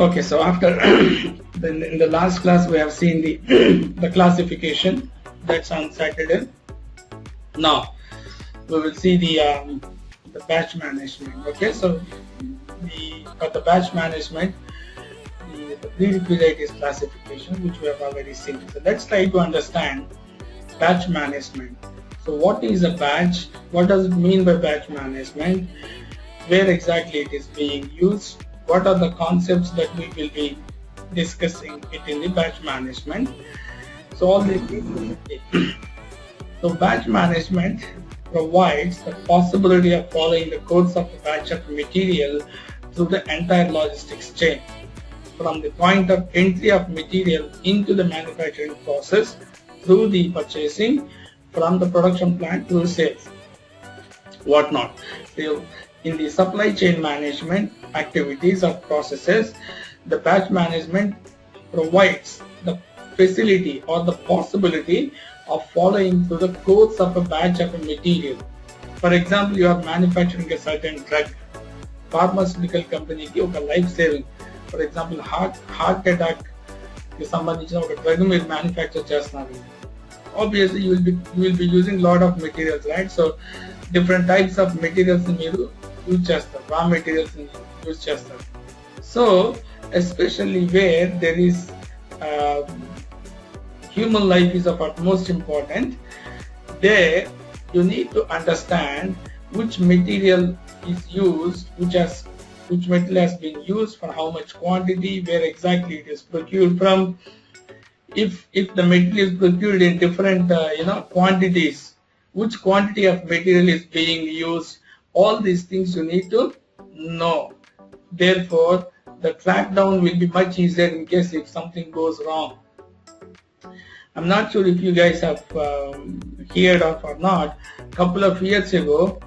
Okay, so after in the last class we have seen the classification. That's on Saturday. Now we will see the batch management. Okay, so for the batch management, the prerequisite is classification, which we have already seen. So let's try to understand batch management. So what is a batch? What does it mean by batch management? Where exactly it is being used? What are the concepts that we will be discussing it in the batch management? So all these things will be taken. So batch management provides the possibility of following the course of a batch of material through the entire logistics chain, from the point of entry of material into the manufacturing process, through the purchasing, from the production plant to sales, whatnot. So in the supply chain management activities or processes, the batch management provides the facility or the possibility of following through the course of a batch of a material. For example, you are manufacturing a certain drug. Pharmaceutical company ki oka life saving, for example heart attack ki sambandhinchina oka drug meer manufacture chestunaru. Obviously you will be using lot of materials, right? So different types of materials meeru use cheస్తారు, raw materials use cheస్తారు. So especially where there is human life is of utmost important, there you need to understand which material is used, which material has been used, for how much quantity, where exactly it is procured from. If the material is procured in different quantities, which quantity of material is being used, all these things you need to know. Therefore the track down will be much easier in case if something goes wrong. I'm not sure if you guys have heard of or not. Couple of years ago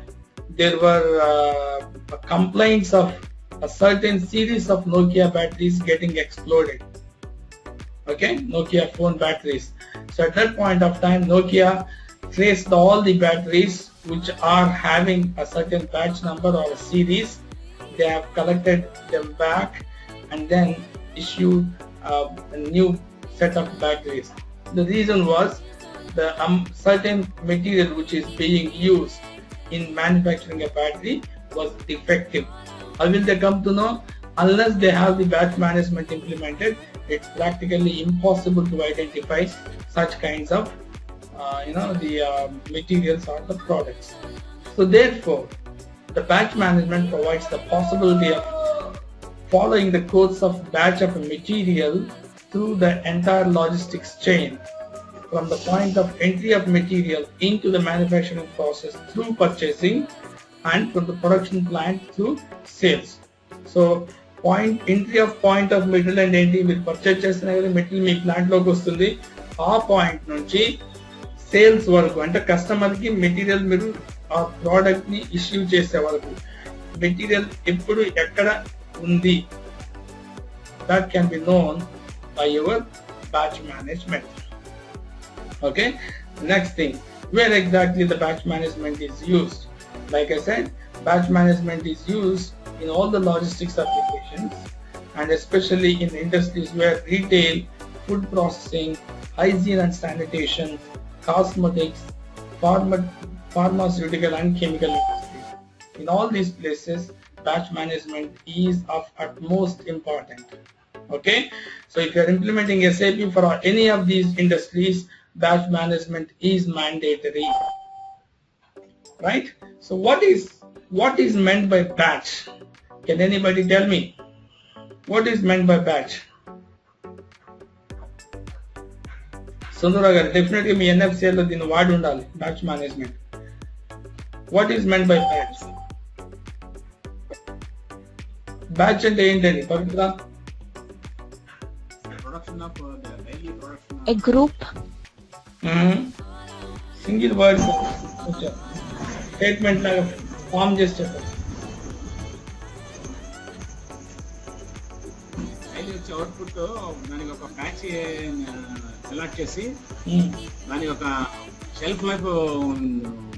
there were complaints of a certain series of Nokia batteries getting exploded. Okay, Nokia phone batteries. So at that point of time, Nokia traced all the batteries which are having a certain batch number or a series. They have collected them back and then issued a new set of batteries. The reason was the certain material which is being used in manufacturing a battery was defective. How will they come to know? Unless they have the batch management implemented, it's practically impossible to identify such kinds of the materials or the products. So therefore the batch management provides the possibility of following the course of batch of a material through the entire logistics chain, from the point of entry of material into the manufacturing process through purchasing, and from the production plant through sales. So entry of point of material and entry with purchase చేసిన material మీ plant లోకి వస్తుంది. ఆ point నుంచి sales వరకు, అంటే customer కి material మీరు ఆ ప్రోడక్ట్ ని ఇష్యూ చేసే వరకు మెటీరియల్ ఎప్పుడు ఎక్కడ ఉంది, that can be known by your batch management. Okay, next thing, where exactly the batch management is used. Like I said, batch management is used in all the logistics applications, and especially in industries where retail, food processing, hygiene and sanitation, cosmetics, pharmaceutical and chemical industries. In all these places, batch management is of utmost important. Okay, so if you are implementing SAP for any of these industries, batch management is mandatory, right? So what is meant by batch? Can anybody tell me what is meant by batch? Sundara garu, definitely me NFCL లో దీన్ని వాడి ఉండాలి, batch management. What is meant by batch? Batch అంటే ఏంటండి పవిత్ర? A group. Single word statement లాగా form చేసి చెప్పండి. Output దానికి ఒక ప్యాచ్ సెలెక్ట్ చేసి దానికి ఒక షెల్ఫ్ లైఫ్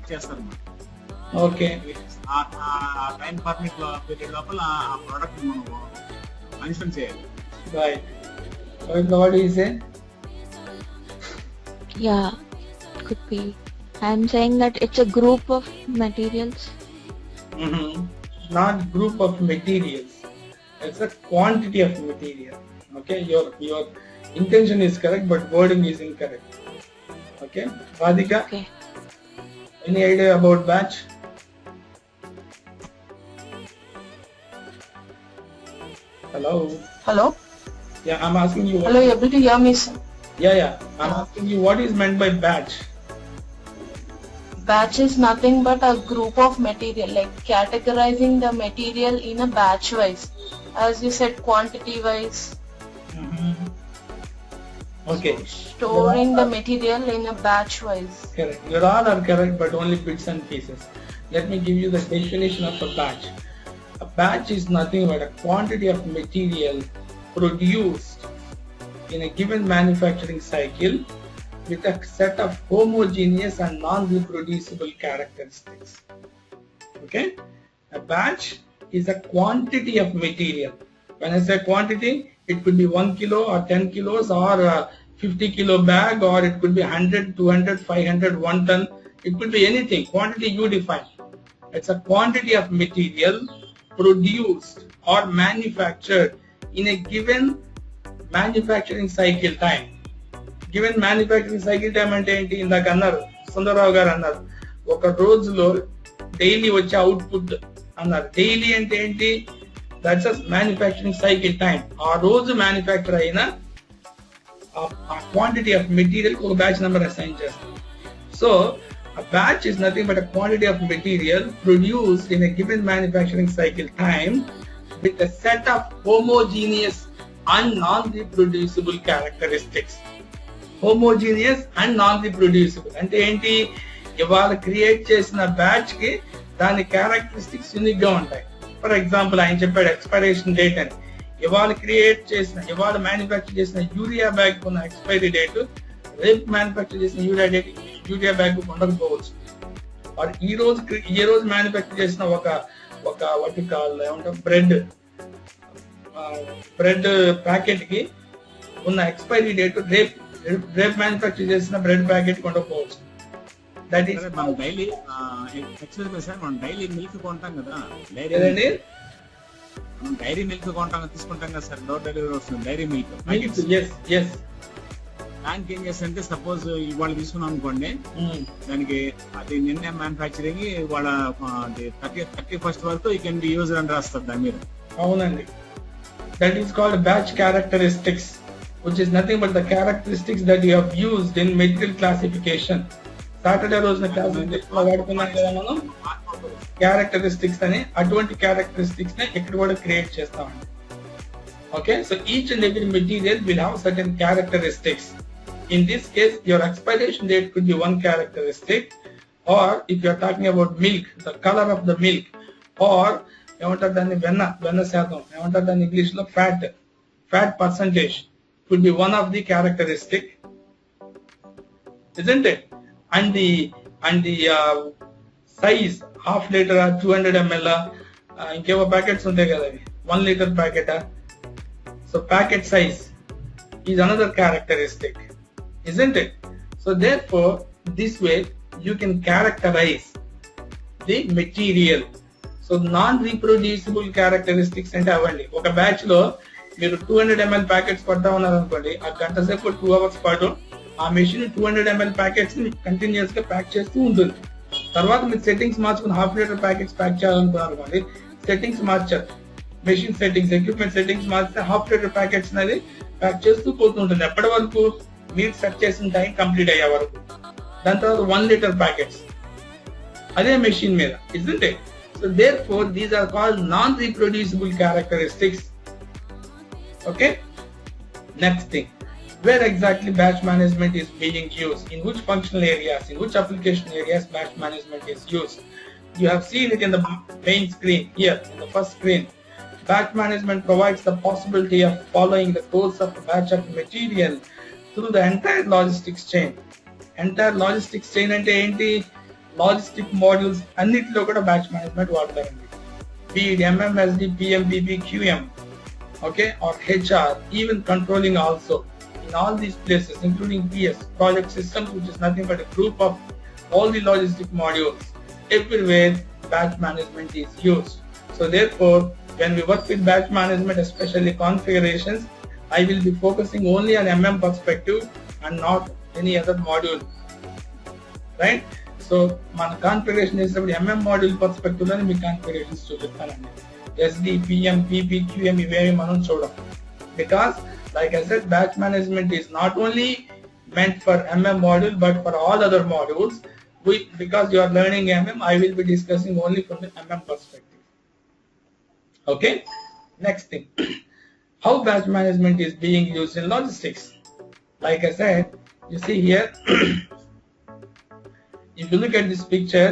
చేస్తారు. ఓకే, ఆ టైం పర్మిట్ పీరియడ్ లోపల ఆ ప్రోడక్ట్ మనం మనుషులను చేయాలి. Right. What do you say? Yeah, could be. I'm saying that it's a group of materials. Not group of materials. It's a quantity of material. Okay, your intention is correct, but wording is incorrect. Okay, Radhika. Okay. Any idea about batch? Hello. Hello? Yeah, I'm asking you. Hello, you able to hear me, sir? Yeah. I'm asking you what is meant by batch. Batch is nothing but a group of material, like categorizing the material in a batch wise. As you said, quantity wise. Okay. Storing the material in a batch wise. Correct. You all are correct, but only bits and pieces. Let me give you the definition of a batch. A batch is nothing but a quantity of material produced in a given manufacturing cycle with a set of homogeneous and non-reproducible characteristics. Okay? A batch is a quantity of material. When I say quantity, it could be 1 kilo or 10 kilos or a 50 kilo bag, or it could be 100, 200, 500, 1 ton. It could be anything. Quantity you define. It's a quantity of material produced or manufactured in a given manufacturing cycle time. Given manufacturing cycle time అంటే ఏంటి? ఇందాక అన్నారు, సుందరరావు గారు అన్నారు, ఒక రోజులో daily వచ్చే output అన్నారు. డైలీ అంటే ఏంటి? That's manufacturing cycle time. ఆ రోజు మ్యానుఫ్యాక్చర్ అయిన ఆ క్వాంటిటీ ఆఫ్ మెటీరియల్ ఒక బ్యాచ్ నెంబర్ అసైన్ చేస్తాం. So a batch is nothing but a quantity of material produced in a given manufacturing cycle time with a set of homogeneous and non-reproducible characteristics. Homogeneous and non-reproducible అంటే ఏంటి? ఇవాళ create చేసిన batch కి దాని characteristics unique గా ఉంటాయి. For example ఆయన చెప్పాడు ఎక్స్పైరేషన్ డేట్ అని. ఇవాళ మ్యానుఫ్యాక్చర్ చేసిన యూరియా బ్యాగ్ ఉన్న ఎక్స్పైరీ డేట్ రేపు మ్యానుఫ్యాక్చర్ చేసిన యూరియా బ్యాగ్ ఉండకపోవచ్చు. ఈ రోజు మ్యానుఫ్యాక్చర్ చేసిన ఒక వాటి కాల్ ఏమంటారు బ్రెడ్ ప్యాకెట్ కి ఉన్న ఎక్స్పైరీ డేట్ రేపు మ్యానుఫ్యాక్చర్ చేసిన బ్రెడ్ ప్యాకెట్ ఉండకపోవచ్చు. దట్ ఈస్ మనం డైలీ సార్ మనం డైలీ మిల్క్ కొంటాం కదా, డైరీ మిల్క్ తీసుకుంటాం కదా సార్, డోర్ డెలివరీ వస్తుంది డైరీ మిల్క్. దానికి ఏం చేస్తారంటే సపోజ్ ఇవాళ తీసుకున్నాం అనుకోండి, దానికి అది నిన్నే మ్యానుఫ్యాక్చరింగ్ ఇవాళ 31st వరకు యూ కెన్ బి యూజ్డ్ అని రాస్తారు దాని మీద. అవునండి. That is called batch characteristics, which is nothing but the characteristics that you have used in material classification. Saturday రోజున క్లాసిఫికేషన్ లో వాడుకున్నాం కదా మనం క్యారెక్టరిస్టిక్స్ అని. అటువంటి క్యారెక్టరిస్టిక్స్ ని ఇక్కడ కూడా క్రియేట్ చేస్తామండి. Okay, so each and every material will have certain characteristics. In this case, your expiration date could be one characteristic, or if you are talking about milk, the color of the milk, or ఏమంటారు దాన్ని వెన్న శాతం, ఏమంటారు దాన్ని English లో fat percentage could be one of the characteristic, isn't it? And the size, half liter, 200 ml, ఇంకేవో packets ఉంటాయి కదా అవి 1 liter packet. So packet size is another characteristic, isn't it? So therefore, this way you can characterize the material. So non-reproducible characteristics అంటే అవ్వండి. ఒక batch లో మీరు 200 ml packets కొడతా ఉన్నారు అనుకోండి, ఆ గంట సేపు 2 hours పాటు ఆ మెషిన్ 200 ml ప్యాకెట్స్ ని కంటిన్యూస్ గా ప్యాక్ చేస్తూ ఉంటుంది. తర్వాత మీరు సెట్టింగ్స్ మార్చుకుని హాఫ్ లీటర్ ప్యాకెట్స్ ప్యాక్ చేయాలనుకున్నారు అనుకోండి, సెట్టింగ్స్ మార్చారు, మెషిన్ సెట్టింగ్స్, ఎక్విప్మెంట్ సెట్టింగ్స్ మార్చితే హాఫ్ లీటర్ ప్యాకెట్స్ అనేది ప్యాక్ చేస్తూ పోతుంటుంది. ఎప్పటి వరకు? మీరు సెట్ చేసిన టైం కంప్లీట్ అయ్యే వరకు. దాని తర్వాత 1 liter ప్యాకెట్స్ అదే మెషిన్ మీద, isn't it? So therefore these are called non-reproducible characteristics. Okay, next thing, where exactly batch management is being used, in which functional areas, in which application areas batch management is used. You have seen it in the main screen here, in the first screen. Batch management provides the possibility of following the course of a batch of material through the entire logistics chain. Entire logistics chain అంటే ఏంటి? Logistic modules అన్నిటిలో కూడా batch management వాడతారండి. BED, MM SD, PM PP, QM, okay, or HR, even controlling also. In all these places, including PS, project systems, which is nothing but a group of all the logistic modules, everywhere batch management is used. So therefore, when we work with batch management, especially configurations, I will be focusing only on MM perspective and not any other module, right? So మన configuration చేసినప్పుడు MM module perspective లోనే మీ configurations చూపిస్తానండి. SD, PM, PP, QM ఇవేవి మనం చూడం. Because like I said, batch management is not only meant for MM module but for all other modules. Because you are learning MM, I will be discussing only from the MM perspective. Okay, next thing, how batch management is being used in logistics. Like I said, you see here, if you look at this picture,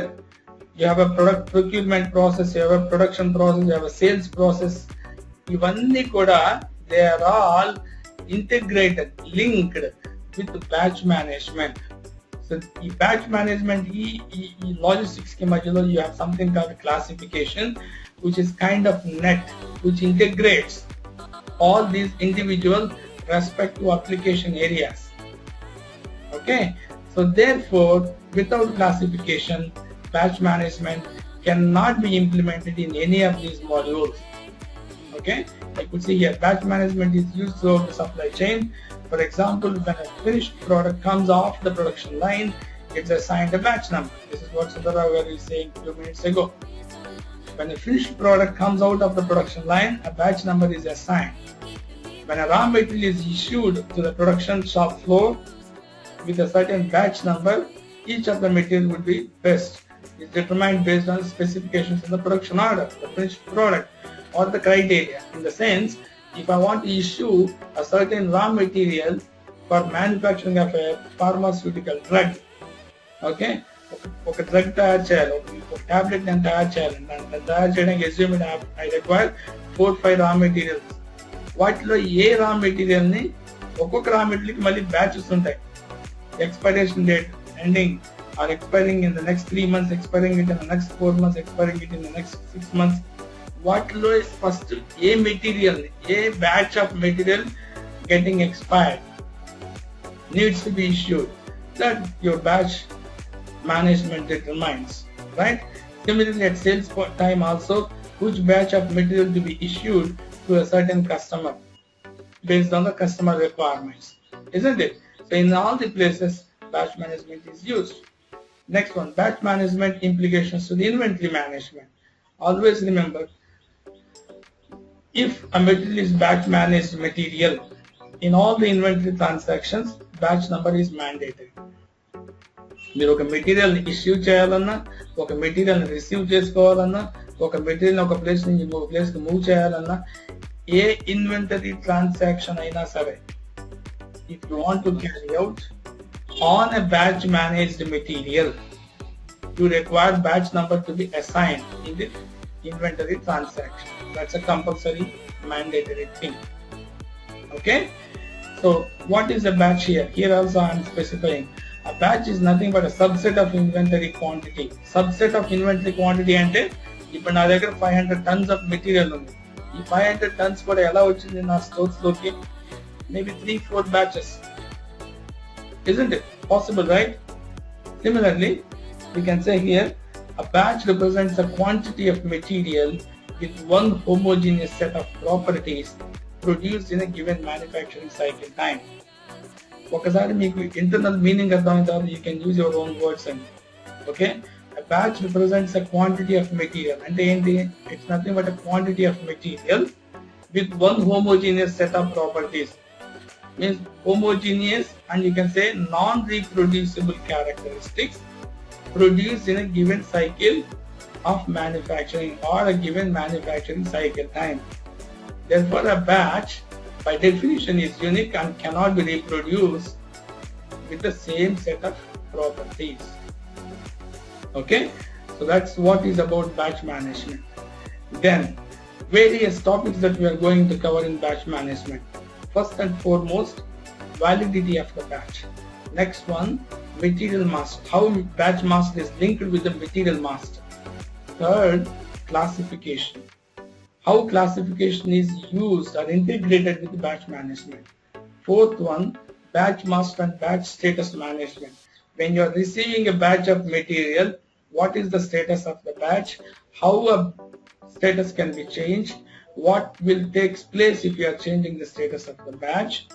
you have a product procurement process, you have a production process, you have a sales process. Ivanni kuda, they are all integrated, linked with the batch management. So the batch management, logistics ki majhlo you have something called classification, which is kind of net, which integrates all these individual respective application areas. Okay, so therefore, without classification, batch management cannot be implemented in any of these modules. Okay, I could see here batch management is used throughout the supply chain. For example, when a finished product comes off the production line, it's assigned a batch number. This is what Sundara was saying a few minutes ago. When a finished product comes out of the production line, a batch number is assigned. When a raw material is issued to the production shop floor with a certain batch number, each of the material would be best. It's determined based on specifications in the production order, the finished product, or the criteria. In the sense, if I want to issue a certain raw material for manufacturing of a pharmaceutical drug, okay, ఒక drug తయారు చేయాలి, ఒక tablet నేను తయారు చేయాలి, దాన్ని తయారు చేయడానికి అస్యూమ్ ఐ రిక్వైర్ 4-5 రా మెటీరియల్స్. వాటిలో ఏ రా మెటీరియల్ని ఒక్కొక్క రా మెటీరియల్కి మళ్ళీ బ్యాచెస్ ఉంటాయి. Expiration date ending or expiring in the next 3 months, expiring it in the next 4 months, expiring it in the next 6 months. What is first a material, a batch of material getting expired needs to be issued. That your batch management determines, right? Similarly, at sales time also, which batch of material to be issued to a certain customer based on the customer requirements, isn't it? So in all the places, batch management is used. Next one, batch management implications to the inventory management. Always remember, if a material is batch managed material, in all the inventory transactions, batch number is mandatory. మీరు ఒక material issue చేయాలన్నా, ఒక material receive చేసుకోవాలన్నా, ఒక material ఒక place నుంచి ఇంకొక place కి మూవ్ చేయాలన్నా, ఏ ఇన్వెంటరీ ట్రాన్సాక్షన్ అయినా సరే, if you want to carry out on a batch managed material, you require batch number to be assigned in the inventory transaction. That's a compulsory mandatory thing. Okay, so what is a batch here? Here also I am specifying a batch is nothing but a subset of inventory quantity. Subset of inventory quantity అంటే ఇప్పుడు నా దగ్గర 500 tons of material ఉంది. ఈ 500 tons కూడా ఎలా వచ్చింది నా స్టోర్స్ లోకి? Maybe 3-4 batches. Isn't it possible, right? Similarly, we can say here a batch represents a quantity of material with one homogeneous set of properties produced in a given manufacturing cycle time. ఒకసారి మీకు internal meaning అర్థమైన తర్వాత you can use your own words and okay, a batch represents a quantity of material అంటే ఏంటి? It's nothing but a quantity of material with one homogeneous set of properties. Means homogeneous and you can say non-reproducible characteristics produced in a given cycle of manufacturing or a given manufacturing cycle time. Therefore, a batch by definition is unique and cannot be reproduced with the same set of properties. Okay, so that's what is about batch management. Then various topics that we are going to cover in batch management. First and foremost, validity of the batch. Next one, material master. How batch master is linked with the material master. Third, classification. how classification is used or integrated with batch management. Fourth one, batch master and batch status management. When you are receiving a batch of material, what is the status of the batch? How a status can be changed? What will take place if you are changing the status of the batch?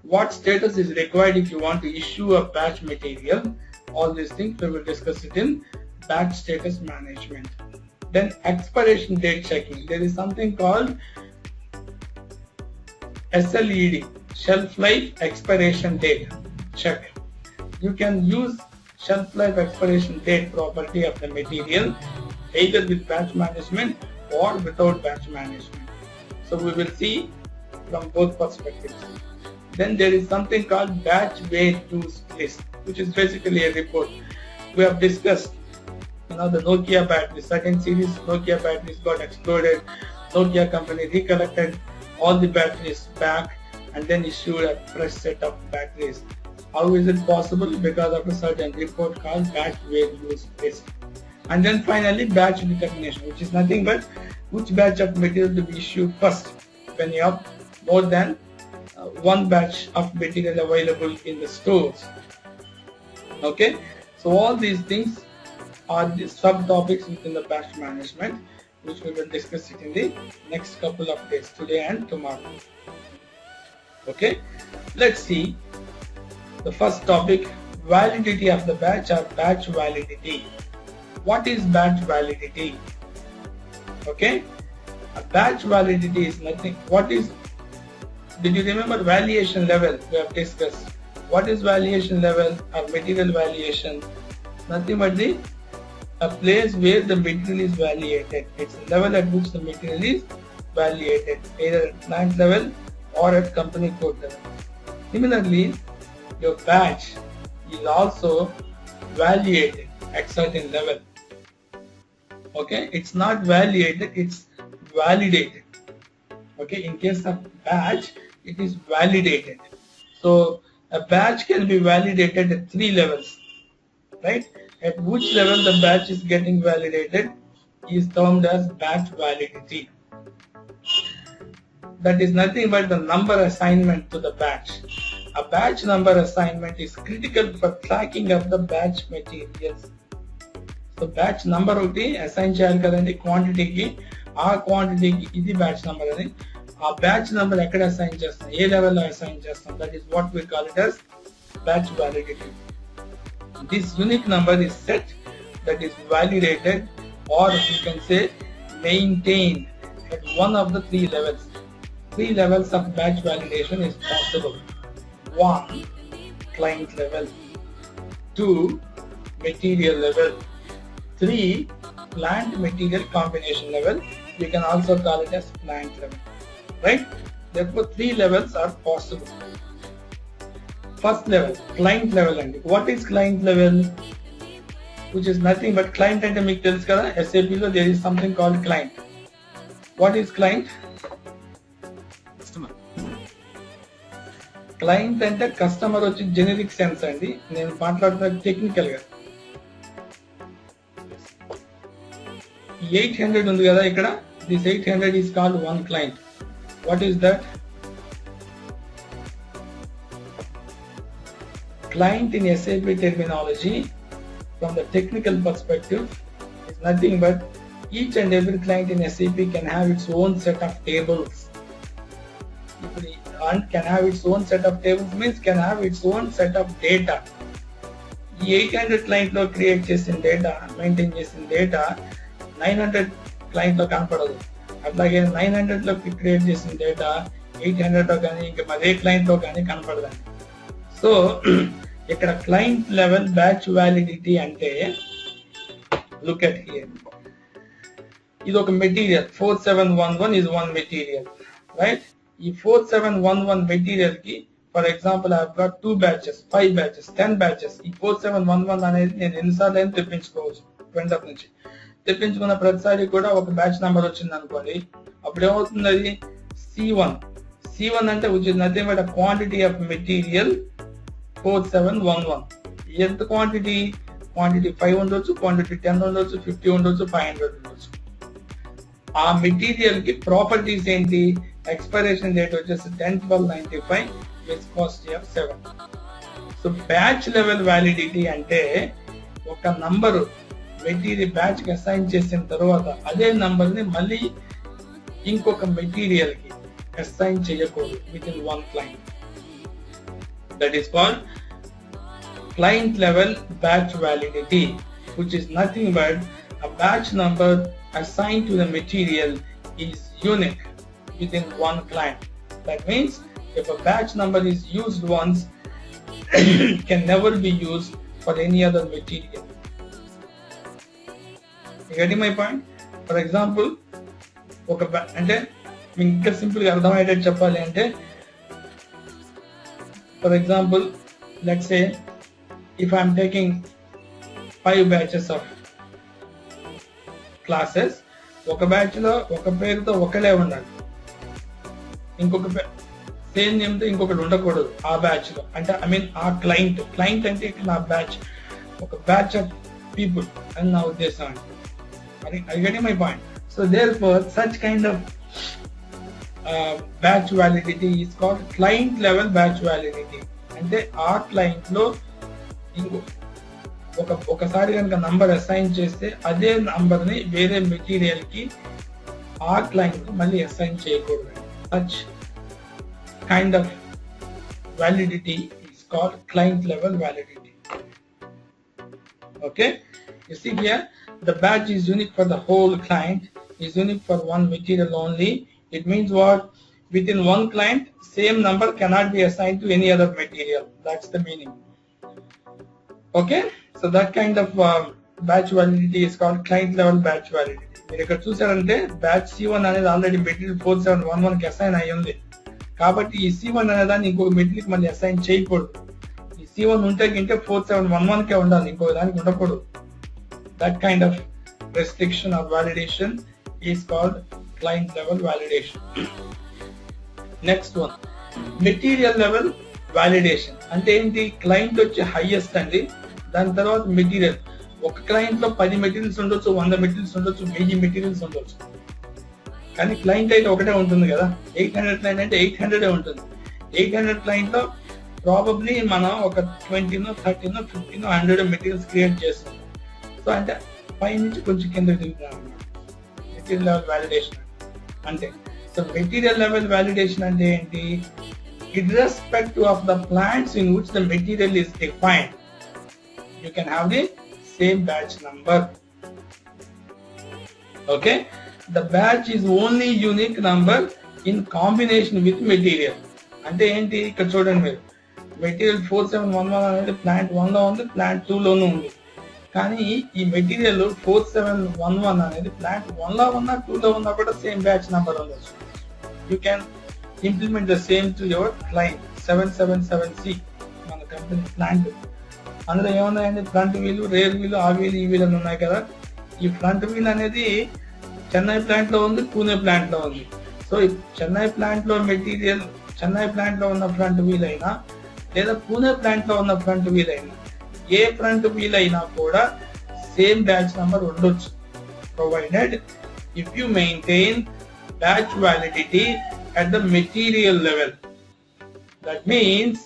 What status is required if you want to issue a batch material? All these things we will discuss it in batch status management. Then expiration date checking. There is something called SLED, shelf life expiration date check. You can use shelf life expiration date property of the material either with batch management or without batch management. So we will see from both perspectives. Then there is something called batch ware use list, which is basically a report. We have discussed, the Nokia batteries, certain series Nokia batteries got exploded. Nokia company recollected all the batteries back and then issued a fresh set of batteries. How is it possible? Because of a certain report called batch ware use list. And then finally batch determination, which is nothing but which batch of material to be issued first when you have more than one batch of material available in the stores. Okay, so all these things are the subtopics within the batch management, which we will discuss it in the next couple of days, today and tomorrow. Okay, let's see the first topic, validity of the batch or batch validity. What is batch validity? Okay, a batch validity is nothing. Did you remember valuation level? We have discussed. What is valuation level or material valuation? Nothing but a place where the material is valuated. It's the level at which the material is valuated, either at plant level or at company code level. Similarly, your batch is also valuated at certain level. Okay, it's not valuated, it's validated. Okay, in case of batch, it is validated. So a batch can be validated at 3 levels, right? At which level the batch is getting validated is termed as batch validity. That is nothing but the number assignment to the batch. A batch number assignment is critical for tracking of the batch materials. So batch number ఒకటి assign చేయాలి కదండి క్వాంటిటీకి, ఆ క్వాంటిటీకి ఇది batch number అని. ఆ batch number ఎక్కడ అసైన్ చేస్తాం, ఏ లెవెల్లో అసైన్ చేస్తాం, that is what we call it as batch validity. This unique number is set, that is validated, or you can say maintained at one of the 3 levels. 3 levels of batch validation is possible. 1, client level. 2, material level. 3, plant material combination level. You can also call it as plant level, right? Therefore 3 levels are possible. First level, client level. And what is client level? Which is nothing but client అంటే మీకు తెలుసు కదా, SAP లో there is something called client. What is client? Customer. Client అంటే customer వచ్చి generic sense అండి, నేను మాట్లాడుతున్న టెక్నికల్ గా. 800 ఉంది కదా ఇక్కడ, this 800 is called one client. What is that? Client in SAP terminology from the technical perspective is nothing but each and every client in SAP can have its own set of tables. And can have its own set of tables means can have its own set of data. ఈ 800 client లో create చేసిన data, maintain చేసిన data 900 client లో కనపడదు. అట్లాగే 900 లో create చేసిన data 800 లో కానీ ఇంకా మరే client లో కానీ కనపడదండి. సో ఇక్కడ క్లయింట్ లెవెల్ బ్యాచ్ వ్యాలిడిటీ అంటే, లుక్ అట్ హియర్, ఇది ఒక material 4711 is one material, right? ఈ 4711 మెటీరియల్ కి for example I have got 2 batches, 5 batches, 10 batches. ఈ 4711 అనేది నేను ఎన్నిసార్లు అయినా తెప్పించుకోవచ్చు వెండర్ నుంచి. తెప్పించుకున్న ప్రతిసారి కూడా ఒక బ్యాచ్ నెంబర్ వచ్చింది అనుకోండి, అప్పుడు ఏమవుతుంది, అది C1 అంటే which is nothing but a quantity of material 4711. ఎంత క్వాంటిటీ 5 ఉండొచ్చు, క్వాంటిటీ 10 ఉండొచ్చు, 50 ఉండొచ్చు, 500 ఉండొచ్చు. ఆ మెటీరియల్ కి ప్రాపర్టీస్ ఏంటి, ఎక్స్పైరేషన్ డేట్ వచ్చేసి 10/12/95, viscosity of 7. So batch level validity అంటే ఒక నంబరు మెటీరియల్ బ్యాచ్ కి అసైన్ చేసిన తర్వాత అదే నంబర్ ని మళ్ళీ ఇంకొక మెటీరియల్ కి అసైన్ చేయకూడదు with in one client. That is called client level batch validity, which is nothing but a batch number assigned to the material is unique within one client. That means if a batch number is used once, it can never be used for any other material. You getting my point? For example, అంటే ఇంకా simple గా అర్థమయ్యేటట్టు చెప్పాలి అంటే, for example, let's say if I am taking 5 batches of classes, ఒక batch లో ఒక పేరుతో ఒకలే ఉండాలి, ఇంకొక సేమ్ నేమ్ తో ఇంకొకటి ఉండకూడదు ఆ బ్యాచ్ లో. అంటే ఐ మీన్ ఆ క్లయింట్ అంటే ఇక్కడ నా బ్యాచ్, ఒక బ్యాచ్ ఆఫ్ పీపుల్ అని నా ఉద్దేశం అండి. మరి I getting my point. So therefore such kind of batch validity is called client level batch validity. అంటే ఆ క్లయింట్ లో ఒకసారి కనుక నంబర్ అసైన్ చేస్తే అదే నంబర్ ని వేరే మెటీరియల్ కి ఆ క్లయింట్ మళ్ళీ అసైన్ చేయకూడదు. Such kind of validity is called client level validity. Okay, you see here the batch is unique for the whole client, is unique for one material only. It means what? Within one client same number cannot be assigned to any other material. That's the meaning. Okay, so that kind of batch validity is called client level batch validity. మీరు ఇక్కడ చూసారంటే batch C1 అనేది already material 4711 కి assign అయ్యి ఉంది కాబట్టి ఈ C1 అనే దాన్ని ఇంకొక మెటీరియల్ కి మళ్ళీ అసైన్ చేయకూడదు. ఈ C1 ఉంటే 4711 కే ఉండాలి, ఇంకొక దానికి ఉండకూడదు. That kind of restriction or validation is called client level validation. Next one, material level validation అంటే ఏంటి? క్లయింట్ వచ్చి హైయెస్ట్ అండి, దాని తర్వాత మెటీరియల్. ఒక క్లయింట్ లో 10 మెటీరియల్స్ ఉండొచ్చు, 100 మెటీరియల్స్ ఉండొచ్చు, 1000 మెటీరియల్స్ ఉండొచ్చు, కానీ క్లయింట్ అయితే ఒకటే ఉంటుంది కదా. 800 క్లయింట్ అంటే 800 ఉంటుంది. 800 క్లయింట్ లో ప్రాబబ్లీ మనం ఒక 20, 30, 50, 100 మెటీరియల్స్ క్రియేట్ చేస్తాం. సో అంటే పై నుంచి కొంచెం కింద దిగుతాం అన్నమాట మెటీరియల్ లెవెల్ వాలిడేషన్ అంటే. సో మెటీరియల్ లెవెల్ వాలిడేషన్ అంటే ఏంటి? Irrespective of the plants in which the material is defined, you can have the same batch number. Okay, the batch is only unique number in combination with material. అంటే ఏంటి? ఇక్కడ చూడండి మీరు, material 4711 అనేది plant 1 లో ఉంది, ప్లాంట్ 2 లోనూ ఉంది. కానీ ఈ మెటీరియల్ 4711 అనేది ప్లాంట్ 1 లో ఉన్నా 2 లో ఉన్నా కూడా సేమ్ బ్యాచ్ నెంబర్ ఉండొచ్చు. You can implement the same to your client. 777C మన కంపెనీ ప్లాంట్. అందులో ఏమున్నాయండి? ఫ్రంట్ వీల్, రేర్ వీల్, ఆ వీల్, ఈ వీల్ అని ఉన్నాయి కదా. ఈ ఫ్రంట్ వీల్ అనేది చెన్నై ప్లాంట్ లో ఉంది, పూణే ప్లాంట్ లో ఉంది. సో చెన్నై ప్లాంట్ లో మెటీరియల్, చెన్నై ప్లాంట్ లో ఉన్న ఫ్రంట్ వీల్ అయినా లేదా పూణే ప్లాంట్ లో ఉన్న ఫ్రంట్ వీల్ అయినా, ఏ ఫ్రంట్ వీల్ అయినా కూడా సేమ్ బ్యాచ్ నంబర్ ఉండొచ్చు, provided if you maintain batch validity at the material level. That means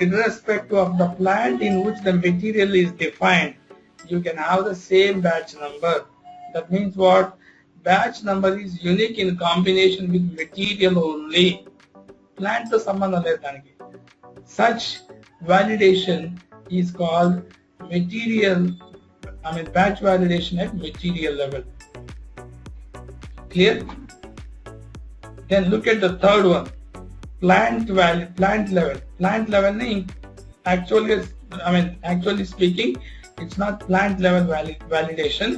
irrespective of the plant in which the material is defined, you can have the same batch number. That means what? Batch number is unique in combination with material only. Plant to sambandham ledhu daniki. Such validation is called batch validation at material level. Clear? Then look at the third one, plant level. Plant level ni actually speaking, it's not plant level validation.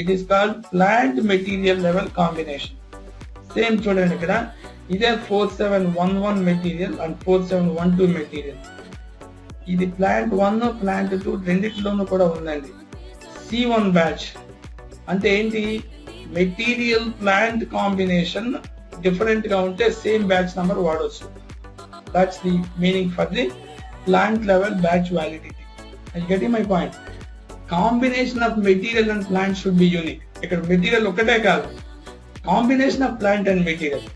It is called plant material level combination. Same చూడండి ఇక్కడ, ఇదే 4711 material and 4712 material. ఇది plant 1, plant 2 రెండిట్లోనూ కూడా ఉందండి. C1 batch అంటే ఏంటి? Material plant combination different గా ఉంటే సేమ్ బ్యాచ్ నంబర్ వాడవచ్చు. That's the meaning for the plant level batch validity. I getting my point. Combination of material and plant should be unique. ఇక్కడ material ఒకటే కాదు, combination of plant and material.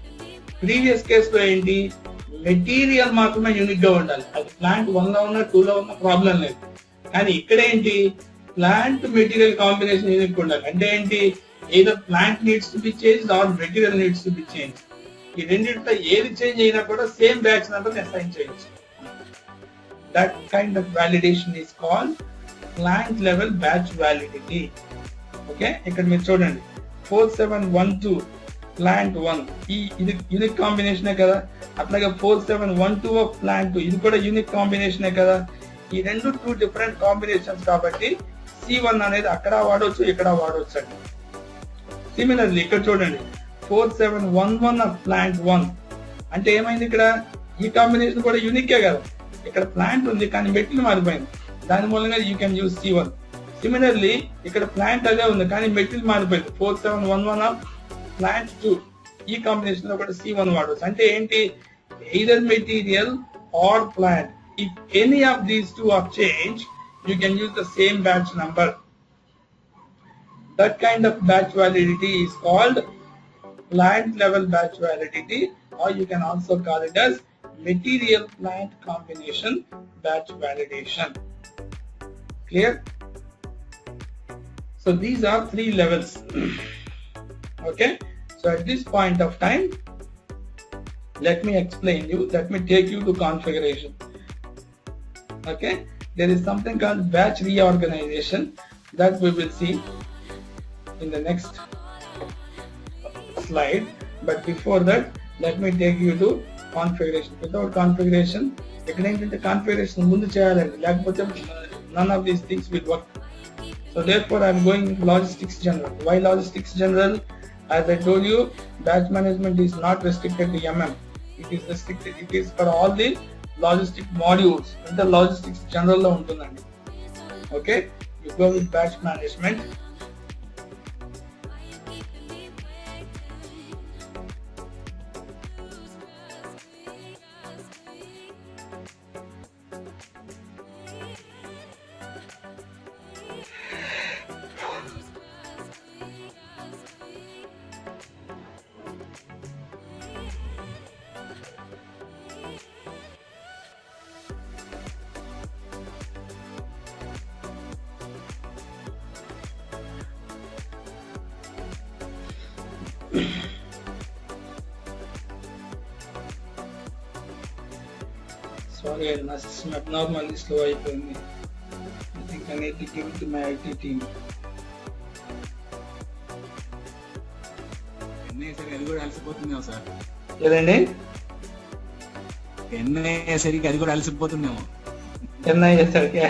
Previous కేసులో ఏంటి, material మాత్రమే unique గా ఉండాలి, అది ప్లాంట్ 1 లో ఉన్నా 2 లో ఉన్నా ప్రాబ్లం లేదు. కానీ ఇక్కడ ఏంటి, ప్లాంట్ మెటీరియల్ కాంబినేషన్ యూనిక్ ఉండాలి. అంటే ఏంటి, either plant needs to be changed or material needs to be changed. ఈ రెండింటిలో ఏది చేంజ్ అయినా కూడా సేమ్ బ్యాచ్ నెంబర్ అసైన్ చేయొచ్చు. That kind of validation is called plant level batch validity. Okay, ఇక్కడ మీరు చూడండి 4712 ప్లాంట్ 1 ఇది యూనిక్ కాంబినేషనే కదా. అట్లాగే 4712 ఆఫ్ ప్లాంట్ 2 ఇది కూడా యూనిక్ కాంబినేషనే కదా. ఈ రెండు 2 డిఫరెంట్ కాంబినేషన్స్ కాబట్టి C1 అనేది అక్కడ వాడవచ్చు, ఇక్కడ వాడవచ్చు అండి. సిమిలర్లీ ఇక్కడ చూడండి 4711 ఆఫ్ ప్లాంట్ 1 అంటే ఏమైంది, ఇక్కడ ఈ కాంబినేషన్ కూడా యూనికే కదా. ఇక్కడ ప్లాంట్ ఉంది కానీ మెటీరియల్ మారిపోయింది, దాని మూలంగా you can use C1. Similarly ఇక్కడ ప్లాంట్ అదే ఉంది కానీ మెటీరియల్ మారిపోయింది, 4711 ఆఫ్ ప్లాంట్ 2 ఈ కాంబినేషన్ లో కూడా C1 వాడవచ్చు. అంటే ఏంటి, either material or plant, if any of these 2 are change you can use the same batch number. That kind of batch validity is called plant level batch validity, or you can also call it as material plant combination batch validation. Clear? So these are 3 levels. Okay, so at this point of time, let me explain you, let me take you to configuration. Okay, there is something called batch reorganization that we will see in the next slide, but before that let me take you to configuration. Without configuration, ఇక్కడ ఏంటంటే configuration ముందు చేయాలండి, లేకపోతే none of these things will work. So therefore I am going into logistics general. Why logistics general? As I told you, batch management is not restricted to MM. It is for all the logistic modules. Inter logistics general లో ఉంటుందండి. Okay, you go with batch management. Sorry, my system abnormally slow అయిపోయింది. I think I need to give it to my IT team. అది కూడా అలసిపోతుందేమో sir. ఏదండి? సరికి అది కూడా అలసిపోతుందేమో. సరికి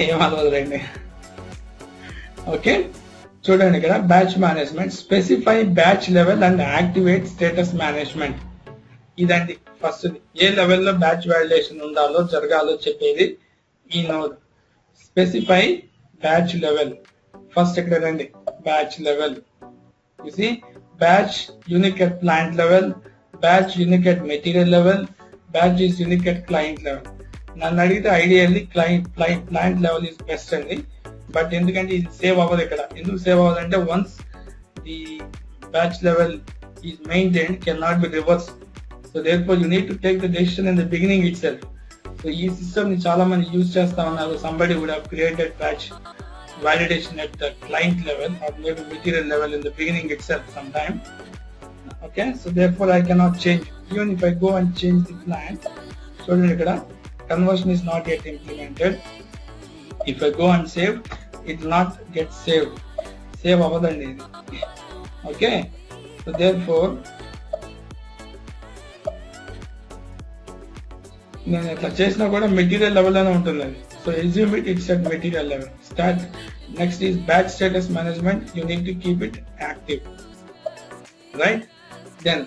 ఏం అలవదులేండి. ఓకే, చూడండి ఇక్కడ batch management, specify batch level and activate status management. ఇదండి ఫస్ట్, ఏ లెవెల్లో బ్యాచ్ వాలిడేషన్ ఉండాలో జరగాలో చెప్పేది ఈ node. Specify batch level. First ఇక్కడ రండి, batch level. You see batch unique at plant level, batch unique at material level, batch is unique at client level. నన్ను అడిగితే ideally plant level is best అండి. But ఎందుకంటే ఇది save అవ్వదు ఇక్కడ. ఎందుకు సేవ్ అవ్వదు అంటే once the batch level is maintained can not be reverse. So therefore you need to take the decision in the beginning itself. So ఈ system ని చాలా మంది యూజ్ చేస్తా ఉన్నారు. Somebody would have created batch validation at the client level or maybe material level in the beginning itself sometime. Okay, so therefore I cannot change. Even if I go and change the plant, చూడండి ఇక్కడ conversion is not yet implemented. If I go and save, it will not get saved. Save అవ్వదండి ఇది. Okay, so therefore నేను ఇట్లా చేసినా కూడా material level అనే ఉంటుంది అది. So assume it's at material level. Start. Next is batch status management. You need to keep it active, right? Then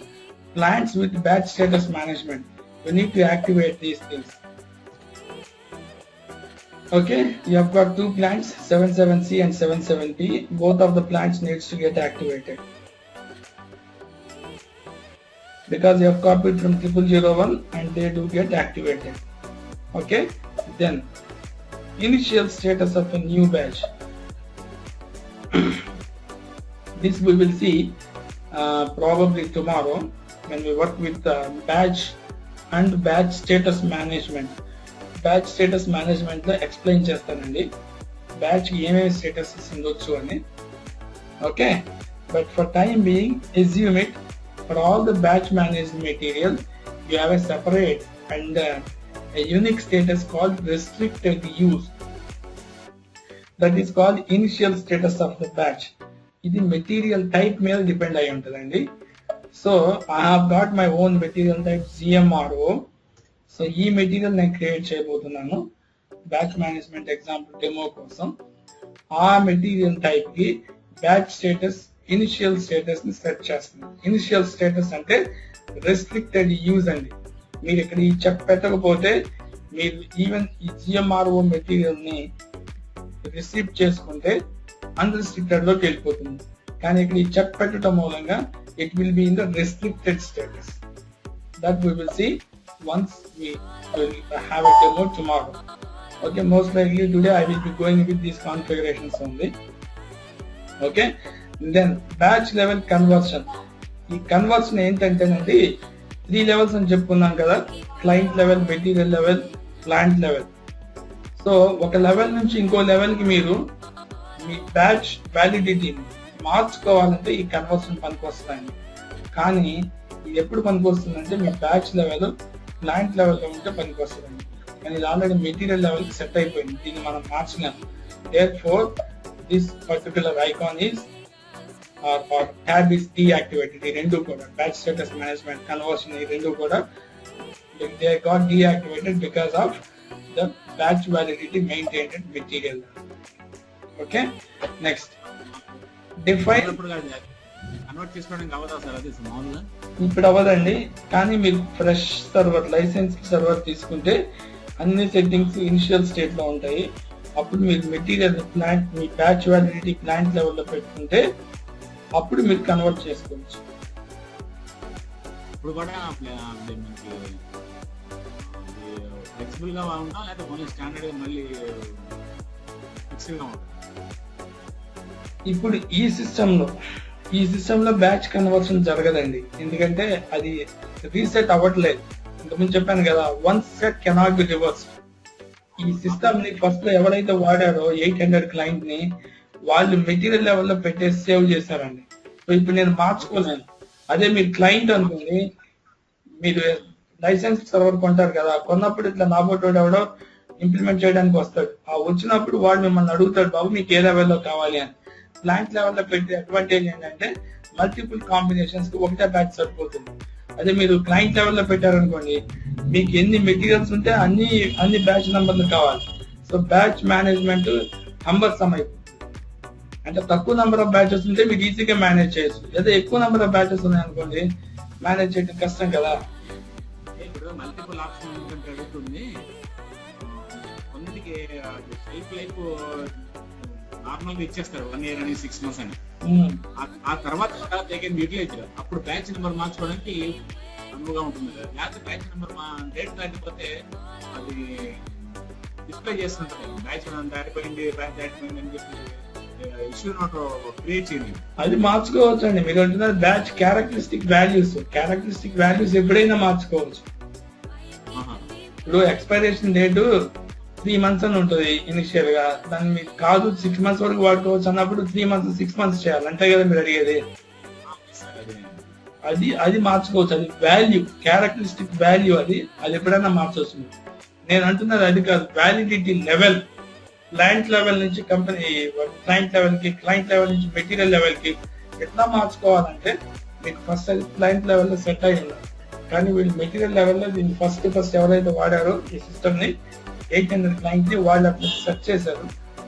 plants with batch status management. You need to activate these things. Okay, you have got 2 plants, 77C and 77P. Both of the plants needs to get activated because you have copied from 0001 and they do get activated. Okay, then initial status of a new batch. This we will see probably tomorrow when we work with batch and batch status management. Batch status management లో explain చేస్తానండి batch ఏమేమి statuses ఉండొచ్చు అని. Okay, but for time being assume it for all the batch managed material you have a separate and a unique status called restricted use. That is called initial status of the batch. ఇది material type మీద depend అయి ఉంటుందండి. So I have got my own material type CMRO. So ఈ material నేను create చేయబోతున్నాను batch management example demo కోసం. ఆ material type కి బ్యాచ్ స్టేటస్ ఇనిషియల్ స్టేటస్ ని సెట్ చేస్తున్నాను. ఇనిషియల్ స్టేటస్ అంటే రెస్ట్రిక్టెడ్ యూజ్ అండి. మీరు ఇక్కడ ఈ చెక్ పెట్టకపోతే మీరు ఈవెన్ ఈ GMRO మెటీరియల్ ని రిసీవ్ చేసుకుంటే అన్రిస్ట్రిక్టెడ్ లోకి వెళ్ళిపోతుంది. కానీ ఇక్కడ ఈ చెక్ పెట్టడం మూలంగా it will be in the restricted status. That we will see once we will have a demo tomorrow. Okay, most likely today I will be going with these configurations only. Okay, then batch level conversion. ఈ conversion ఏంటంటేనండి 3 levels అని చెప్పుకున్నాం కదా, client level, material level, plant level. So ఒక level నుంచి ఇంకో level కి మీరు మీ బ్యాచ్ వ్యాలిడిటీని మార్చుకోవాలంటే ఈ కన్వర్షన్ పనికొస్తాయండి. కానీ ఇది ఎప్పుడు పనికొస్తుందంటే మీ బ్యాచ్ లెవెల్ ప్లాంట్ లెవెల్లో ఉంటే పనికొస్తుందండి. కానీ ఇది ఆల్రెడీ మెటీరియల్ లెవెల్ కి సెట్ అయిపోయింది, దీన్ని మనం మార్చలేము. therefore this particular icon is or tab is deactivated. ఈ రెండు కూడా బ్యాచ్ స్టేటస్ మేనేజ్మెంట్ కన్వర్షన్ ఈ రెండు కూడా they got deactivated because of the batch validity maintained at material level. Okay, next define. Convert చేసుకోవడానికి అవదా సార్? అది మామూలుగా ఇప్పుడు అవ్వదండి, కానీ మీరు ఫ్రెష్ సర్వర్ లైసెన్స్ సర్వర్ తీసుకుంటే అన్ని సెట్టింగ్స్ ఇనిషియల్ స్టేట్ లో ఉంటాయి. అప్పుడు మీరు మెటీరియల్ ప్లాంట్ మీ బ్యాచ్ వ్యాలిడిటీ ప్లాంట్ లెవెల్లో పెట్టుకుంటే అప్పుడు మీరు కన్వర్ట్ చేసుకోవచ్చు. ఇప్పుడు కూడా మనకి ఫ్లెక్సిబుల్ గా ఉంటాం లేకపోతే ఓన్లీ స్టాండర్డ్ గా మళ్ళీ ఫిక్స్డ్ గా ఉంటాం? ఇప్పుడు ఈ సిస్టమ్ లో బ్యాచ్ కన్వర్షన్ జరగదండి, ఎందుకంటే అది రీసెట్ అవ్వట్లేదు. ఇంతకుముందు చెప్పాను కదా, once set cannot be reverse. ఈ సిస్టమ్ ని ఫస్ట్ లో ఎవరైతే వాడారో 800 క్లయింట్ ని వాళ్ళు మెటీరియల్ లెవెల్లో పెట్టేసి సేవ్ చేశారండి. సో ఇప్పుడు నేను మార్చుకోలేను. అదే మీరు క్లయింట్ అనుకోండి, మీరు లైసెన్స్ సర్వర్ కొంటారు కదా, కొన్నప్పుడు ఇట్లా నాబోటోడు ఎవడో ఇంప్లిమెంట్ చేయడానికి వస్తాడు. ఆ వచ్చినప్పుడు వాడు మిమ్మల్ని అడుగుతాడు, బాబు మీకు ఏ లెవెల్లో కావాలి అని. ప్లాంట్ లెవెల్లో పెట్టే అడ్వాంటేజ్ ఏంటంటే మల్టిపుల్ కాంబినేషన్స్ కి ఒకటే బ్యాచ్ సరిపోతుంది. అదే మీరు క్లయింట్ లెవెల్లో పెట్టారనుకోండి, మీకు ఎన్ని మెటీరియల్స్ ఉంటే అన్ని బ్యాచ్ నంబర్లు కావాలి. సో బ్యాచ్ మేనేజ్మెంట్ అంబర్సమ్ అయిపోతుంది. అంటే తక్కువ నెంబర్ ఆఫ్ బ్యాచెస్ ఉంటే మీరు ఈజీగా మేనేజ్ చేయొచ్చు. లేదా ఎక్కువ నెంబర్ ఆఫ్ బ్యాచెస్ ఉన్నాయనుకోండి, మేనేజ్ చేయడం కష్టం కదా. ఇప్పుడు మల్టిపుల్ ఆప్షన్ ఏంటంటే అడుగుతుంది, కొన్నిటికి షెల్ఫ్ లైఫ్ నార్మల్ గా ఇచ్చేస్తారు 1 year అని 6 months అని. ఆ తర్వాత యూటిలైజ్ అప్పుడు బ్యాచ్ నెంబర్ మార్చుకోవడానికి అనువుగా ఉంటుంది కదా. లేకపోతే బ్యాచ్ నెంబర్ డేట్ దాటిపోతే అది డిస్ప్లే చేస్తుంటది, బ్యాచ్ దాటిపోయింది బ్యాచ్ దాటిపోయింది అని చెప్పి ఇష్యూ నోట్ క్రియేట్ చేయండి. అది మార్చుకోవచ్చు అండి. మీరు అంటున్నారు బ్యాచ్ క్యారెక్టరిస్టిక్ వాల్యూస్ ఎప్పుడైనా మార్చుకోవచ్చు. ఇప్పుడు ఎక్స్పైరేషన్ డేట్ 3 months అని ఉంటుంది ఇనిషియల్ గా, దాన్ని మీకు కాదు 6 months వరకు వాడుకోవచ్చు అన్నప్పుడు 3 months 6 months చేయాలి, అంతే కదా మీరు అడిగేది. అది మార్చుకోవచ్చు. అది వాల్యూ, క్యారెక్టరిస్టిక్ వాల్యూ, అది ఎప్పుడైనా మార్చవచ్చు. నేను అంటున్నది అది కాదు. వ్యాలిడిటీ లెవెల్, ప్లాంట్ లెవెల్ నుంచి కంపెనీ క్లయింట్ లెవెల్ కి, క్లయింట్ లెవెల్ నుంచి మెటీరియల్ లెవెల్ కి ఎట్లా మార్చుకోవాలంటే మీకు ఫస్ట్ అది క్లయింట్ లెవెల్ లో సెట్ అయి ఉండాలి. కానీ వీళ్ళు మెటీరియల్ లెవెల్లో దీన్ని ఫస్ట్ ఎవరైతే వాడారో ఈ సిస్టమ్ ని 800 క్లయింట్ ని వాళ్ళు అట్లా సెట్ చేశారు.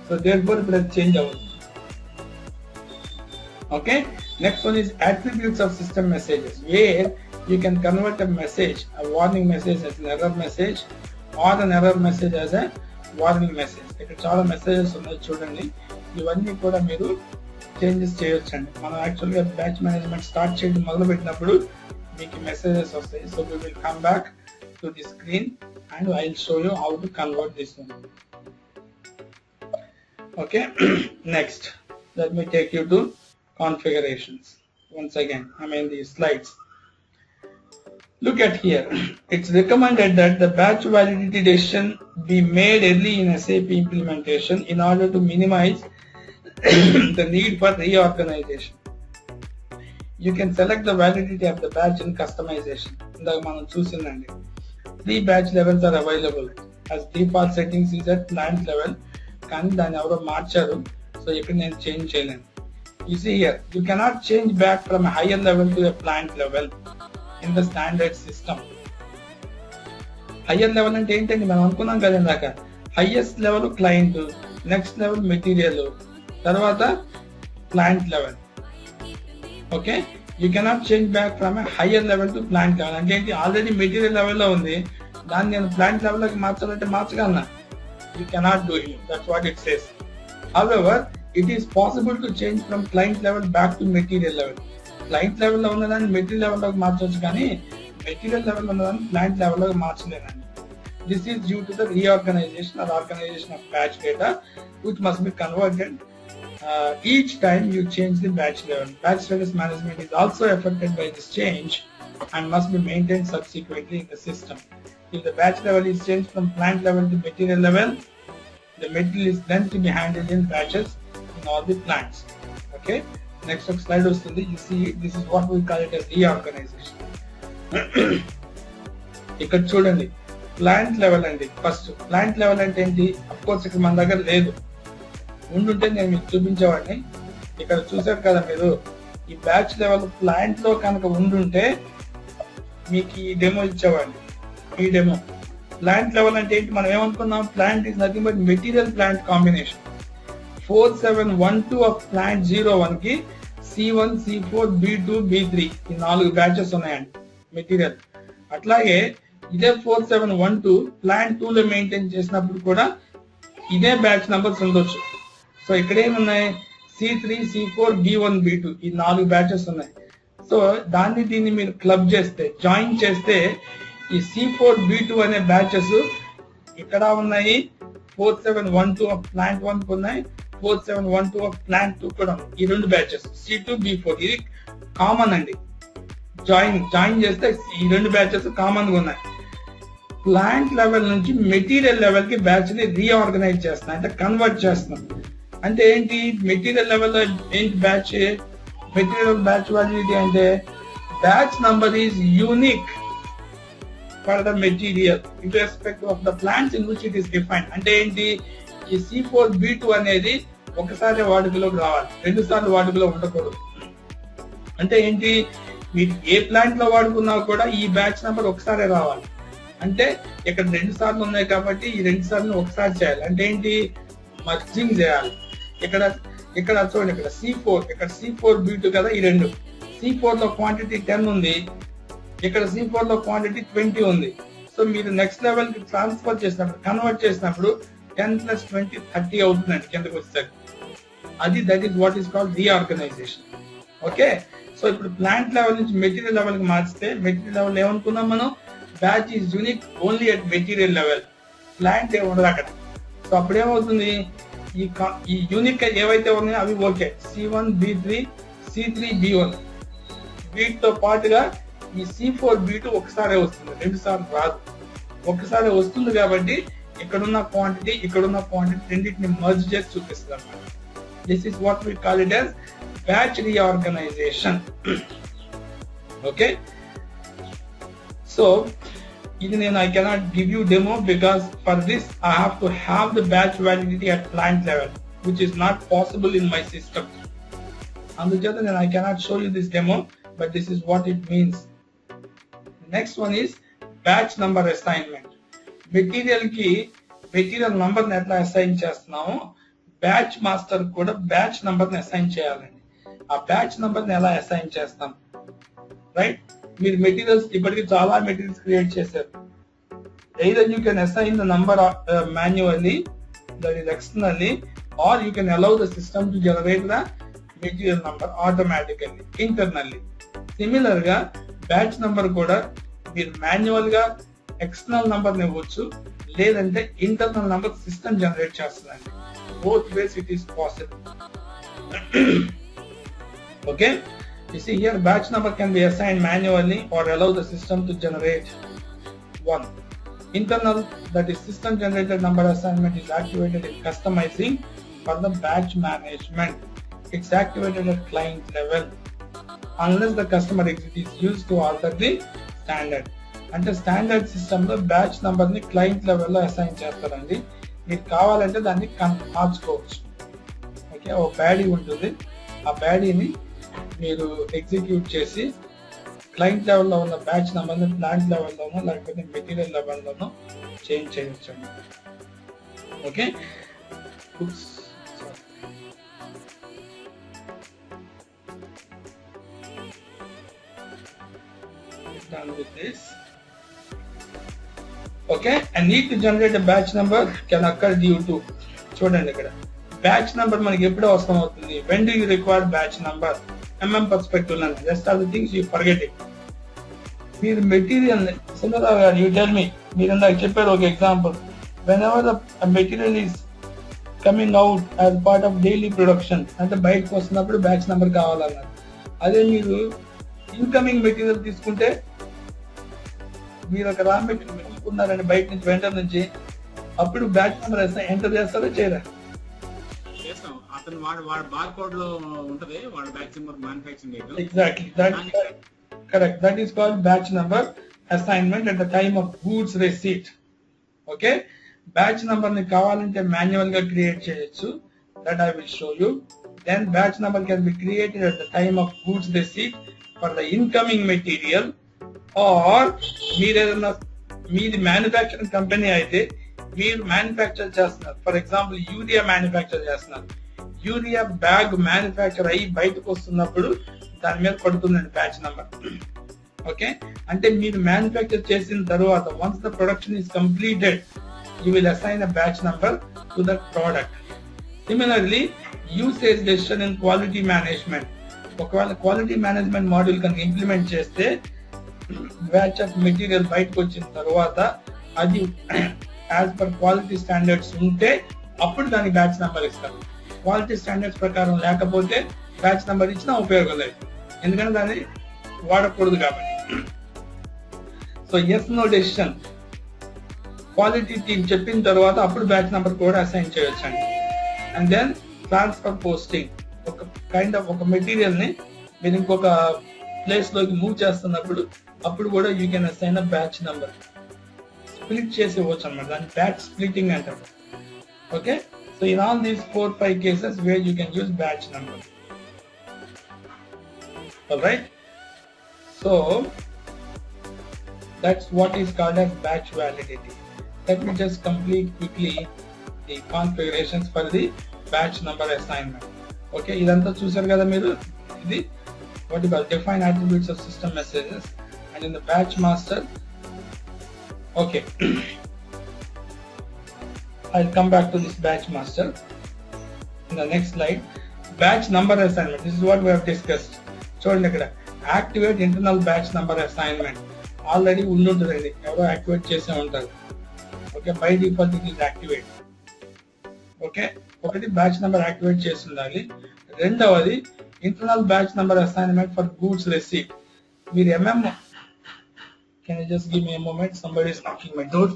సో దేర్ఫోర్ ఇప్పుడు అది చేంజ్ అవ్వదు. Okay, next one is attributes of system messages, where you can convert a message, a warning message as an error message or an error message as a warning message. ఇక్కడ చాలా messages ఉన్నాయి చూడండి. ఇవన్నీ కూడా మీరు changes చేయొచ్చండి. మనం actual గా బ్యాచ్ మేనేజ్మెంట్ స్టార్ట్ చేయడం మొదలు పెట్టినప్పుడు మీకు మెసేజెస్ వస్తాయి. So we will come back to the screen and I'll show you how to convert this one. Okay, next let me take you to configurations. once again, the slides. Look at here. It's recommended that the batch validity decision be made early in SAP implementation in order to minimize the need for reorganization. You can select the validity of the batch in customization. Three batch levels are available as default settings is at plant level. So you can change. You see here, you cannot change back from a higher level to a plant level in the standard system. Higher level and highest level client, next level material, tarvata plant level. Okay, you cannot change back from a higher level to plant level. And already material level only, then plant level you cannot do it. That's what it says. However, it is possible to change from client level back to material level. Client level and material level material level and plant level. This is due to the reorganization or organization of batch data, which must be converted each time you change the batch level. Batch status management is also affected by this change and must be maintained subsequently in the system. If the batch level is changed from plant level to material level, the material is then to be handled in batches in all the plants. Okay. Next slide was you see this is what we call it as reorganization. ఇక్కడ చూడండి plant level అండి. First plant level అంటే ఏంటి? Of course ఇక్కడ మన దగ్గర లేదు, ఉండుంటే నేను మీకు చూపించేవాడిని. ఇక్కడ చూసారు కదా మీరు, ఈ బ్యాచ్ లెవెల్ ప్లాంట్ లో కనుక ఉండుంటే మీకు ఈ డెమో ఇచ్చేవాడిని. ఈ డెమో ప్లాంట్ లెవెల్ అంటే ఏంటి? మనం ఏమనుకున్నాం, plant is nothing but material plant combination. 4712 of plant 01 కి C1, C4, B2, B3 ఈ 4 బ్యాచెస్ ఉన్నాయండి మెటీరియల్. అట్లాగే ఇదే 4712 ప్లాంట్ 2 లో మెయింటైన్ చేసినప్పుడు కూడా ఇదే బ్యాచ్ నంబర్స్ ఉండొచ్చు. సో ఇక్కడ ఏమున్నాయి, C3, C4, B1, B2 ఈ 4 బ్యాచెస్ ఉన్నాయి. సో దీన్ని మీరు క్లబ్ చేస్తే, జాయిన్ చేస్తే ఈ C4, B2 అనే బ్యాచెస్ ఇక్కడ ఉన్నాయి. 4712 ఆఫ్ ప్లాంట్ 1 కు ఉన్నాయి, 4712 ఆఫ్ ప్లాంట్ 2 కూడా ఉన్నాయి. ఈ 2 బ్యాచెస్ C2, B4 ఇది కామన్ అండి. జాయిన్ చేస్తే ఈ 2 బ్యాచెస్ కామన్ గా ఉన్నాయి. ప్లాంట్ లెవెల్ నుంచి మెటీరియల్ లెవెల్ కి బ్యాచ్ ని రీఆర్గనైజ్ చేస్తున్నాం, అంటే కన్వర్ట్ చేస్తున్నాం. అంటే ఏంటి, మెటీరియల్ లెవెల్ ఏంటి బ్యాచ్, మెటీరియల్ బ్యాచ్ వాలిడిటీ అంటే batch number is unique for the material irrespective of the plants in which it is defined. అంటే ఏంటి, ఈ C4, B2 అనేది ఒకసారి వాడుకలోకి రావాలి, 2 సార్లు వాడుకలో ఉండకూడదు. అంటే ఏంటి, మీరు ఏ ప్లాంట్ లో వాడుకున్నా కూడా ఈ బ్యాచ్ నెంబర్ ఒకసారి రావాలి. అంటే ఇక్కడ 2 సార్లు ఉన్నాయి కాబట్టి ఈ 2 సార్లు ఒకసారి చేయాలి. అంటే ఏంటి, మర్జింగ్ చేయాలి. ఇక్కడ చూడండి, ఇక్కడ C4 B2 కదా, ఈ 2 C4 లో క్వాంటిటీ 10 ఉంది, ఇక్కడ C4 లో క్వాంటిటీ 20 ఉంది. సో మీరు నెక్స్ట్ లెవెల్ కి ట్రాన్స్ఫర్ చేసినప్పుడు, కన్వర్ట్ చేసినప్పుడు 10 + 20 30 అవుతుందండి కిందకి వచ్చేసరికి. That is what is called reorganisation. Okay, so ఇప్పుడు ప్లాంట్ లెవెల్ నుంచి మెటీరియల్ లెవెల్ కి మార్చితే, మెటీరియల్ లెవెల్ ఏమనుకున్నాం మనం, batch is unique only at material level, plant ఏమి ఉండదు అక్కడ. సో అప్పుడు ఏమవుతుంది, ఈ యూనిక్ ఏవైతే ఉన్నాయో అవి okay, C1, B3, C3, B1 వీటితో పాటుగా ఈ C4, B2 ఒకసారి వస్తుంది, 2 సార్లు రాదు. ఒకసారి వస్తుంది కాబట్టి ఇక్కడున్న క్వాంటిటీ రెండింటిని మర్జ్ చేసి చూపిస్తుంది అన్నమాట. This is what we call it as batch reorganisation. Okay, so ఇది నేను I cannot give you demo because for this I have to have the batch validity at plant level, which is not possible in my system. అందుచేత నేను I cannot show you this demo, but this is what it means. Next one is batch number assignment. Material number ని ఎట్లా assign చేస్తున్నామో batch master కూడా batch number ని assign చేయాలండి. ఆ batch number ని ఎలా అసైన్ చేస్తాం, రైట్? మీరు మెటీరియల్స్ ఇప్పటికి చాలా మెటీరియల్స్ క్రియేట్ చేశారు. either you can assign the number manually, that is externally, or you can allow the system to generate the material number automatically internally. Similar గా batch number కూడా మీరు manual గా external number ఇవ్వచ్చు, లేదంటే internal number system generate చేస్తుందండి. Both ways it is possible. Okay, You see here, batch number can be assigned manually or allow the system to generate one. Internal, that is system generated number assignment, is activated in customizing for the batch management. It's activated at client level unless the customer exit is used to alter the standard. అంటే standard సిస్టంలో batch నెంబర్ని client లెవెల్లో assign చేస్తారండి. మీకు కావాలంటే దాన్ని మార్చుకోవచ్చు. Okay, ఒక బ్యాడీ ఉంటుంది, ఆ బ్యాడీని మీరు ఎగ్జిక్యూట్ చేసి క్లయింట్ లెవెల్లో ఉన్న బ్యాచ్ నెంబర్ని ప్లాంట్ లెవెల్లోనో లేకపోతే మెటీరియల్ లెవెల్లోనో చేంజ్ చేయొచ్చు. Okay, done with this. Okay, a need to generate a batch number can occur due to, చూడండి ఇక్కడ బ్యాచ్ నెంబర్ మనకి ఎప్పుడు అవసరం అవుతుంది. when do you require batch number? Perspective లో just are the things you forget it. మీరు material Sundararao garu, you tell me, మీరు ఇందాక చెప్పారు ఒక example, whenever the material is coming out as part of daily production, అంటే బయటకు వస్తున్నప్పుడు batch number కావాలన్నారు. అదే మీరు ఇన్కమింగ్ మెటీరియల్ తీసుకుంటే, మీరు ఒక రా మెటీరియల్ తీసుకున్నారండి బయట నుంచి, వెంటర్ నుంచి, అప్పుడు బ్యాచ్ నెంబర్ ఎంటర్ చేస్తారో చేయరా? అతను వాడు బార్ కోడ్ లో ఉంటది, వాడు batch number manufacturing date. Exactly, that correct. That is called batch number assignment at the time of goods receipt. Okay, batch number ని కావాలంటే మాన్యువల్ గా క్రియేట్ చేయొచ్చు. That I will show you. Then batch number can be created at the time of goods receipt for the incoming material. Or మీరేదన్నా, మీది manufacturing company అయితే మీరు manufacture చేస్తున్నారు, for example urea manufacture చేస్తున్నారు, urea bag manufacture అయ్యి బయటకు వస్తున్నప్పుడు దాని మీద పడుతుందండి బ్యాచ్ నెంబర్. ఓకే, అంటే మీరు మ్యానుఫ్యాక్చర్ చేసిన తర్వాత once the production is completed you will assign a batch number to that product. Similarly usage decision in quality management, ఒకవేళ క్వాలిటీ మేనేజ్మెంట్ మాడ్యూల్ కనుక ఇంప్లిమెంట్ చేస్తే బ్యాచ్ ఆఫ్ మెటీరియల్ బయటకు వచ్చిన తర్వాత అది యాజ్ పర్ క్వాలిటీ స్టాండర్డ్స్ ఉంటే అప్పుడు దానికి బ్యాచ్ నెంబర్ ఇస్తారు. క్వాలిటీ స్టాండర్డ్స్ ప్రకారం లేకపోతే బ్యాచ్ నెంబర్ ఇచ్చినా ఉపయోగం లేదు, ఎందుకంటే దాన్ని వాడకూడదు కాబట్టి. So yes no decision quality team చెప్పిన తర్వాత అప్పుడు బ్యాచ్ నెంబర్ కూడా అసైన్ చేయొచ్చండి. అండ్ దెన్ ట్రాన్స్ఫర్ పోస్టింగ్, ఒక కైండ్ ఆఫ్ ఒక మెటీరియల్ ని మీరు ఇంకొక ప్లేస్ లోకి మూవ్ చేస్తున్నప్పుడు అప్పుడు కూడా you can assign a batch number. Split చేసి ఇవ్వచ్చు అనమాట, దాన్ని బ్యాచ్ స్ప్లిట్టింగ్ అంటారు. Okay, so in all these 4-5 cases where you can use batch number. Alright, so that's what is called as batch validity. Let me just complete quickly the configurations for the batch number assignment. Okay, idantha chusaru kada meeru, idi what you call define attributes of system messages, and in the batch master, okay, I'll come back to this batch master in the next slide. Batch number assignment, this is what we have discussed. చూడండి ఇక్కడ activate internal batch number assignment already ఉండుంటుందండి, ఎవరో activate చేసే ఉంటారు. Okay, by default it is activate. Okay, ఒకటి batch number activate చేసి ఉండాలి. రెండవది internal batch number assignment for goods receipt. మీరు can you just give me a moment, somebody is knocking my door.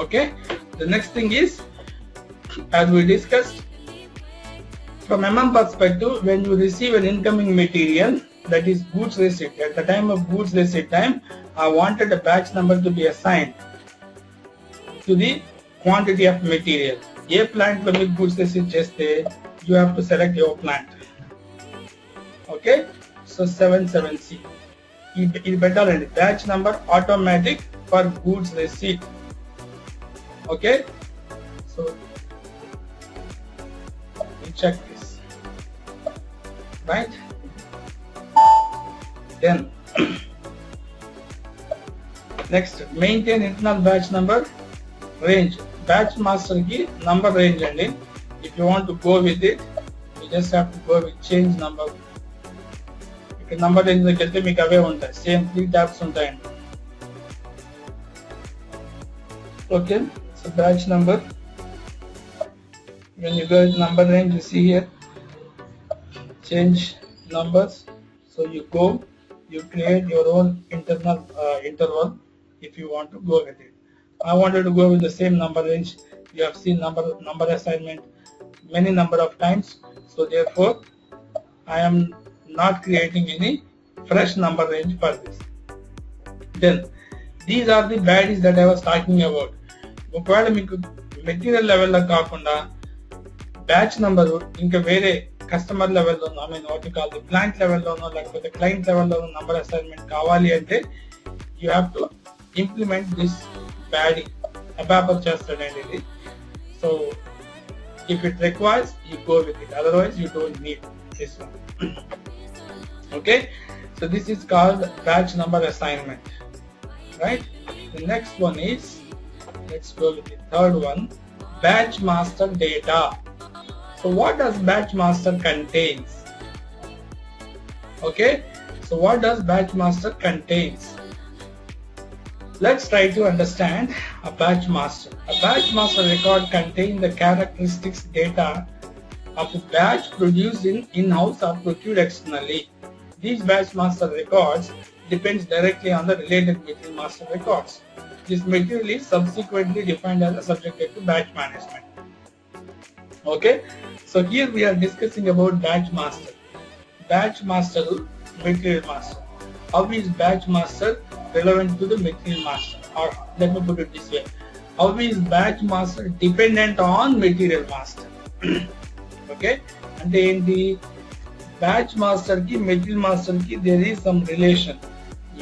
Okay, the next thing is, as we discussed, from MM perspective, when you receive an incoming material, that is goods receipt. At the time of goods receipt time, I wanted a batch number to be assigned to the quantity of material. A plant lo meeku goods receipt cheste, you have to select your plant. Okay, so 77C. It better and batch number automatic for goods receipt. Okay, so we check this, right? Then next, maintain internal batch number range. Batch master ki number range and if you want to go with it, you just have to go with change number. If number range lo kelte meeku ave untayi, same 3 tabs untayi. Okay, so batch number, when you go with number range, you see here change numbers. So you go, you create your own internal interval if you want to go with it. I wanted to go with the same number range. You have seen number assignment many number of times, so therefore I am not creating any fresh number range for this. Then these are the baddies that I was talking about. ఒకవేళ మీకు material లెవెల్లో కాకుండా batch number ఇంకా వేరే customer లెవెల్లోనో, I mean what you call the plant లెవెల్లోనో లేకపోతే client లెవెల్లోనో నంబర్ అసైన్మెంట్ కావాలి అంటే you have to implement this BADI. ABAPer చేస్తాడండి ఇది. So if it requires you go with it, otherwise you don't need this one. Okay, so this is called batch number assignment, right? The next one is, let's go with the third one, batch master data. So what does batch master contains? Okay, so what does batch master contains? Let's try to understand a batch master. A batch master record contains the characteristics data of a batch produced in-house or procured externally. These batch master records depends directly on the related material master records. This material is subsequently defined as a subject to batch management. Okay, so here we are discussing about batch master. Batch master, material master. How is batch master relevant to the material master? Or let me put it this way, how is batch master dependent on material master? Okay, and in the batch master ki material master ki there is some relation.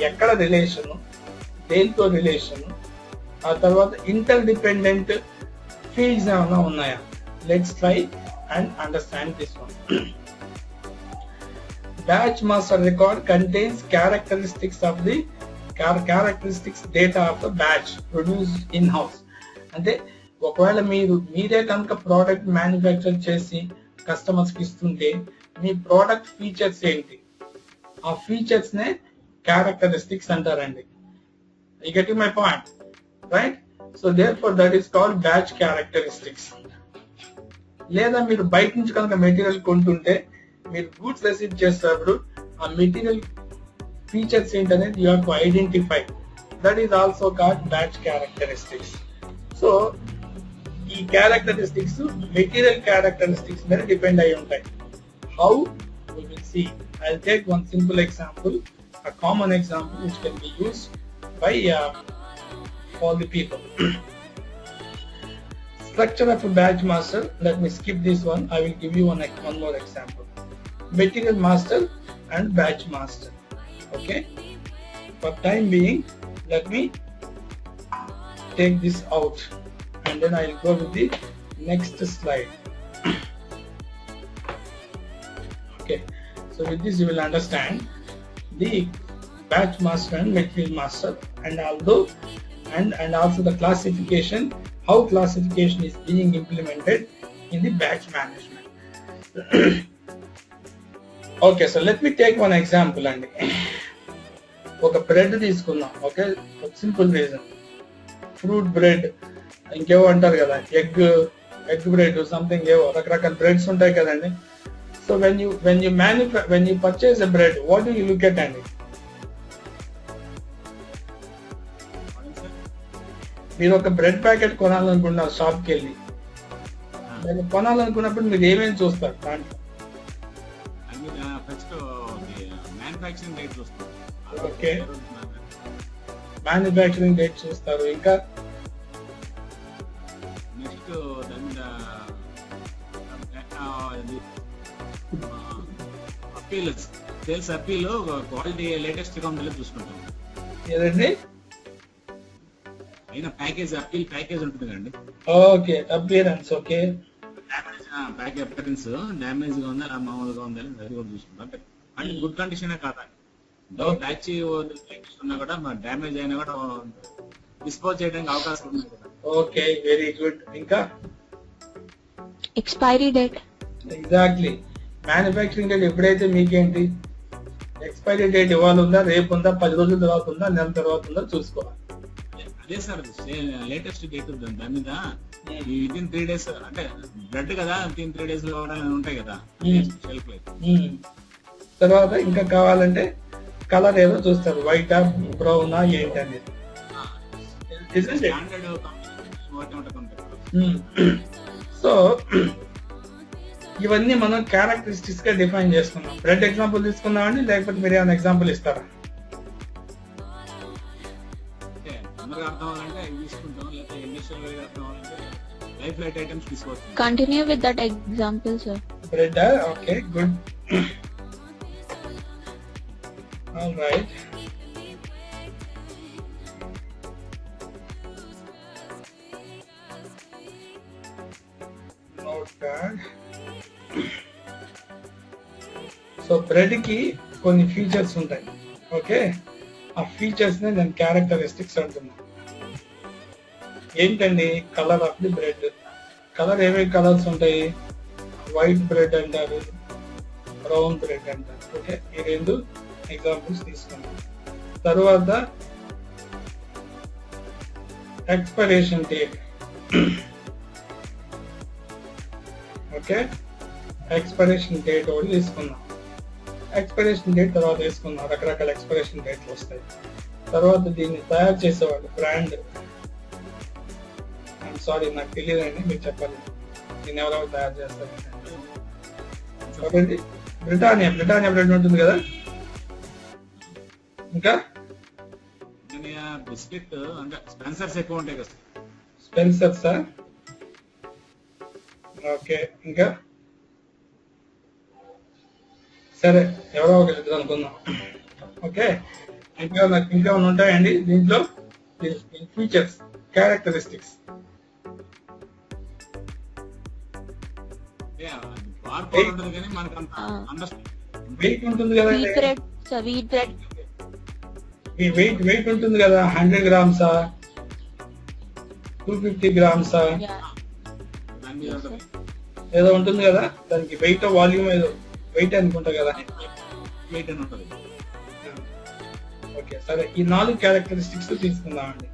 ఎక్కడ relation, దేంతో relation, ఆ తర్వాత inter dependent fields ఏమైనా ఉన్నాయా? Let's try and understand this one. Batch master record contains characteristics of the characteristics data of the batch produced in house. అంటే ఒకవేళ మీరే కనుక ప్రోడక్ట్ మ్యానుఫ్యాక్చర్ చేసి కస్టమర్స్ కి ఇస్తుంటే మీ ప్రోడక్ట్ ఫీచర్స్ ఏంటి, ఆ ఫీచర్స్ నే characteristics అంటారండి. You getting my point, right? So therefore that is called batch characteristics. లేదా మీరు బయట నుంచి కనుక మెటీరియల్ కొంటుంటే మీరు గూడ్స్ రిసీవ్ చేసేటప్పుడు ఆ మెటీరియల్ ఫీచర్స్ ఏంటనేది you have to identify. That is also called batch characteristics. So ఈ క్యారెక్టరిస్టిక్స్ మెటీరియల్ క్యారెక్టరిస్టిక్స్ మీద డిపెండ్ అయి ఉంటాయి. How we will see. I'll take one simple example, a common example which can be used by all the people. Structure of a batch master. Let me skip this one. I will give you one more example. Material master and batch master. Okay. For time being, let me take this out and then I'll go with the next slide. Okay. So with this you will understand the batch master and material master, and also the classification, how classification is being implemented in the batch management. Okay, so let me take one example and ఒక bread తీసుకుందాం. Okay, simple reason, fruit bread, ఇంకేవో అంటారు కదా, egg bread, something, ఏవో రకరకాల breads ఉంటాయి కదండి. So when you purchase a bread, what do you look at అండి? మీరు ఒక బ్రెడ్ ప్యాకెట్ కొనాలనుకున్నారు షాప్కి వెళ్ళి, దాన్ని కొనాలనుకున్నప్పుడు మీరు ఏమేమి చూస్తారు దాంట్లో? ఫస్ట్ మ్యానుఫ్యాక్చరింగ్ డేట్ చూస్తాం. ఓకే, మ్యానుఫ్యాక్చరింగ్ డేట్ చూస్తారు. ఇంకా next appeal, sales appeal, quality latest account చూసుకుంటాం. ఏదండి? అయినా ప్యాకేజ్, అప్పీల్ ప్యాకేజ్ ఉంటుంది కదండి. Okay, appearance. Okay, damage appearance damage గా ఉందా మామూలుగా ఉందా అది కూడా చూసుకుంటాం. అంటే గుడ్ కండిషన్ కాదా, బ్యాచ్ ఉన్నా కూడా డ్యామేజ్ అయినా కూడా డిస్పోజ్ చేయడానికి అవకాశం ఉంది కదా. Okay, very good. ఇంకా expiry date. Exactly, manufacturing date ఎప్పుడైతే మీకేంటి ఎక్స్పైరీ డేట్ ఇవాళ ఉందా, రేపు ఉందా, 10 రోజుల తర్వాత ఉందా, నెల తర్వాత ఉందా చూసుకోవాలి. అదే సార్ లేటెస్ట్ డేట్ దాని మీద వితిన్ 3 days, అంటే బ్లడ్ కదా, వితిన్ 3 days లో ఉంటాయి కదా షెల్ఫ్ లైఫ్. తర్వాత ఇంకా కావాలంటే కలర్ ఏదో చూస్తారు, వైటా బ్రౌనా ఏంటి అనేది. సో ఇవన్నీ మనం క్యారెక్టరిస్టిక్స్ గా డిఫైన్ చేసుకున్నాం. బ్రెడ్ ఎగ్జాంపుల్ తీసుకుందామండి, లేకపోతే మీరు ఏమైనా ఎగ్జాంపుల్ ఇస్తారా? అర్థం అవ్వాలంటే అవి తీసుకుంటాం, లేకపోతే ఇండస్ట్రియల్ అర్థం అవ్వాలంటే లైఫ్ లైట్ ఐటమ్స్ తీసుకోవచ్చు. Continue with that example sir. Bread, okay, good. All right. Note pad. So bread కి కొన్ని ఫీచర్స్ ఉంటాయి. ఓకే, ఆ ఫీచర్స్ ని నేను క్యారెక్టరిస్టిక్స్ అంటున్నాను. ఏంటండి? Colour of the bread. Colour ఏమేమి కలర్స్ ఉంటాయి? వైట్ బ్రెడ్ అంటారు, బ్రౌన్ బ్రెడ్ అంటారు. ఓకే, ఈ 2 ఎగ్జాంపుల్స్ తీసుకున్నాం. తర్వాత expiration date. Okay, expiration date ఒకటి తీసుకున్నాం. ఎక్స్పైరేషన్ డేట్ తర్వాత తీసుకున్నాం, రకరకాల ఎక్స్పైరేషన్ డేట్లు వస్తాయి. తర్వాత దీన్ని తయారు చేసేవాళ్ళు బ్రాండ్. సారీ, నాకు తెలియదండి, మీరు చెప్పాలి. దీన్ని ఎవరెవరు తయారు చేస్తారు? బ్రిటానియా బ్రెడ్ ఉంటుంది కదా. ఇంకా బిస్కెట్ అంటే స్పెన్సర్స్ ఎక్కువ ఉంటాయి కదా. స్పెన్సర్సా? ఓకే, ఇంకా సరే, ఎవరో ఒకటి అనుకుందాం. ఓకే, ఇంకా ఉంటాయండి దీంట్లో ఫీచర్స్, క్యారెక్టరిస్టిక్స్. వెయిట్ ఉంటుంది కదా, ఈ వెయిట్ ఉంటుంది కదా, 100 grams, 250 grams ఏదో ఉంటుంది కదా, దానికి వెయిట్ వాల్యూమ్ ఏదో వెయిట్ అనుకుంటా కదా. వెయిట్ అని ఉంటుంది. ఓకే, సరే, ఈ 4 క్యారెక్టరిస్టిక్స్ తీసుకుందామండి.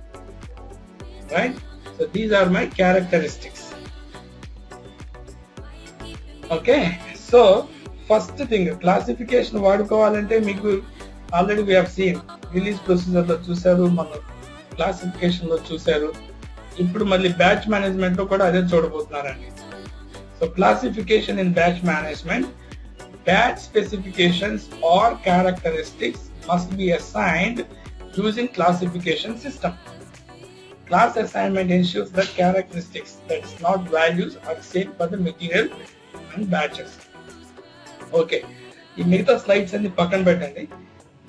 Right, so these are my characteristics. Okay, so first thing, classification వాడుకోవాలంటే మీకు already we have seen, release procedure లో చూసారు, మన క్లాసిఫికేషన్ లో చూసారు. ఇప్పుడు మళ్ళీ బ్యాచ్ మేనేజ్మెంట్ లో కూడా అదే చూడబోతున్నారండి. So classification in batch management, batch specifications or characteristics must be assigned using classification system. Class assignment ensures that characteristics, that's not values, are same for the material and batches. Okay, ఈ మిగతా slides అన్ని పక్కన పెట్టండి.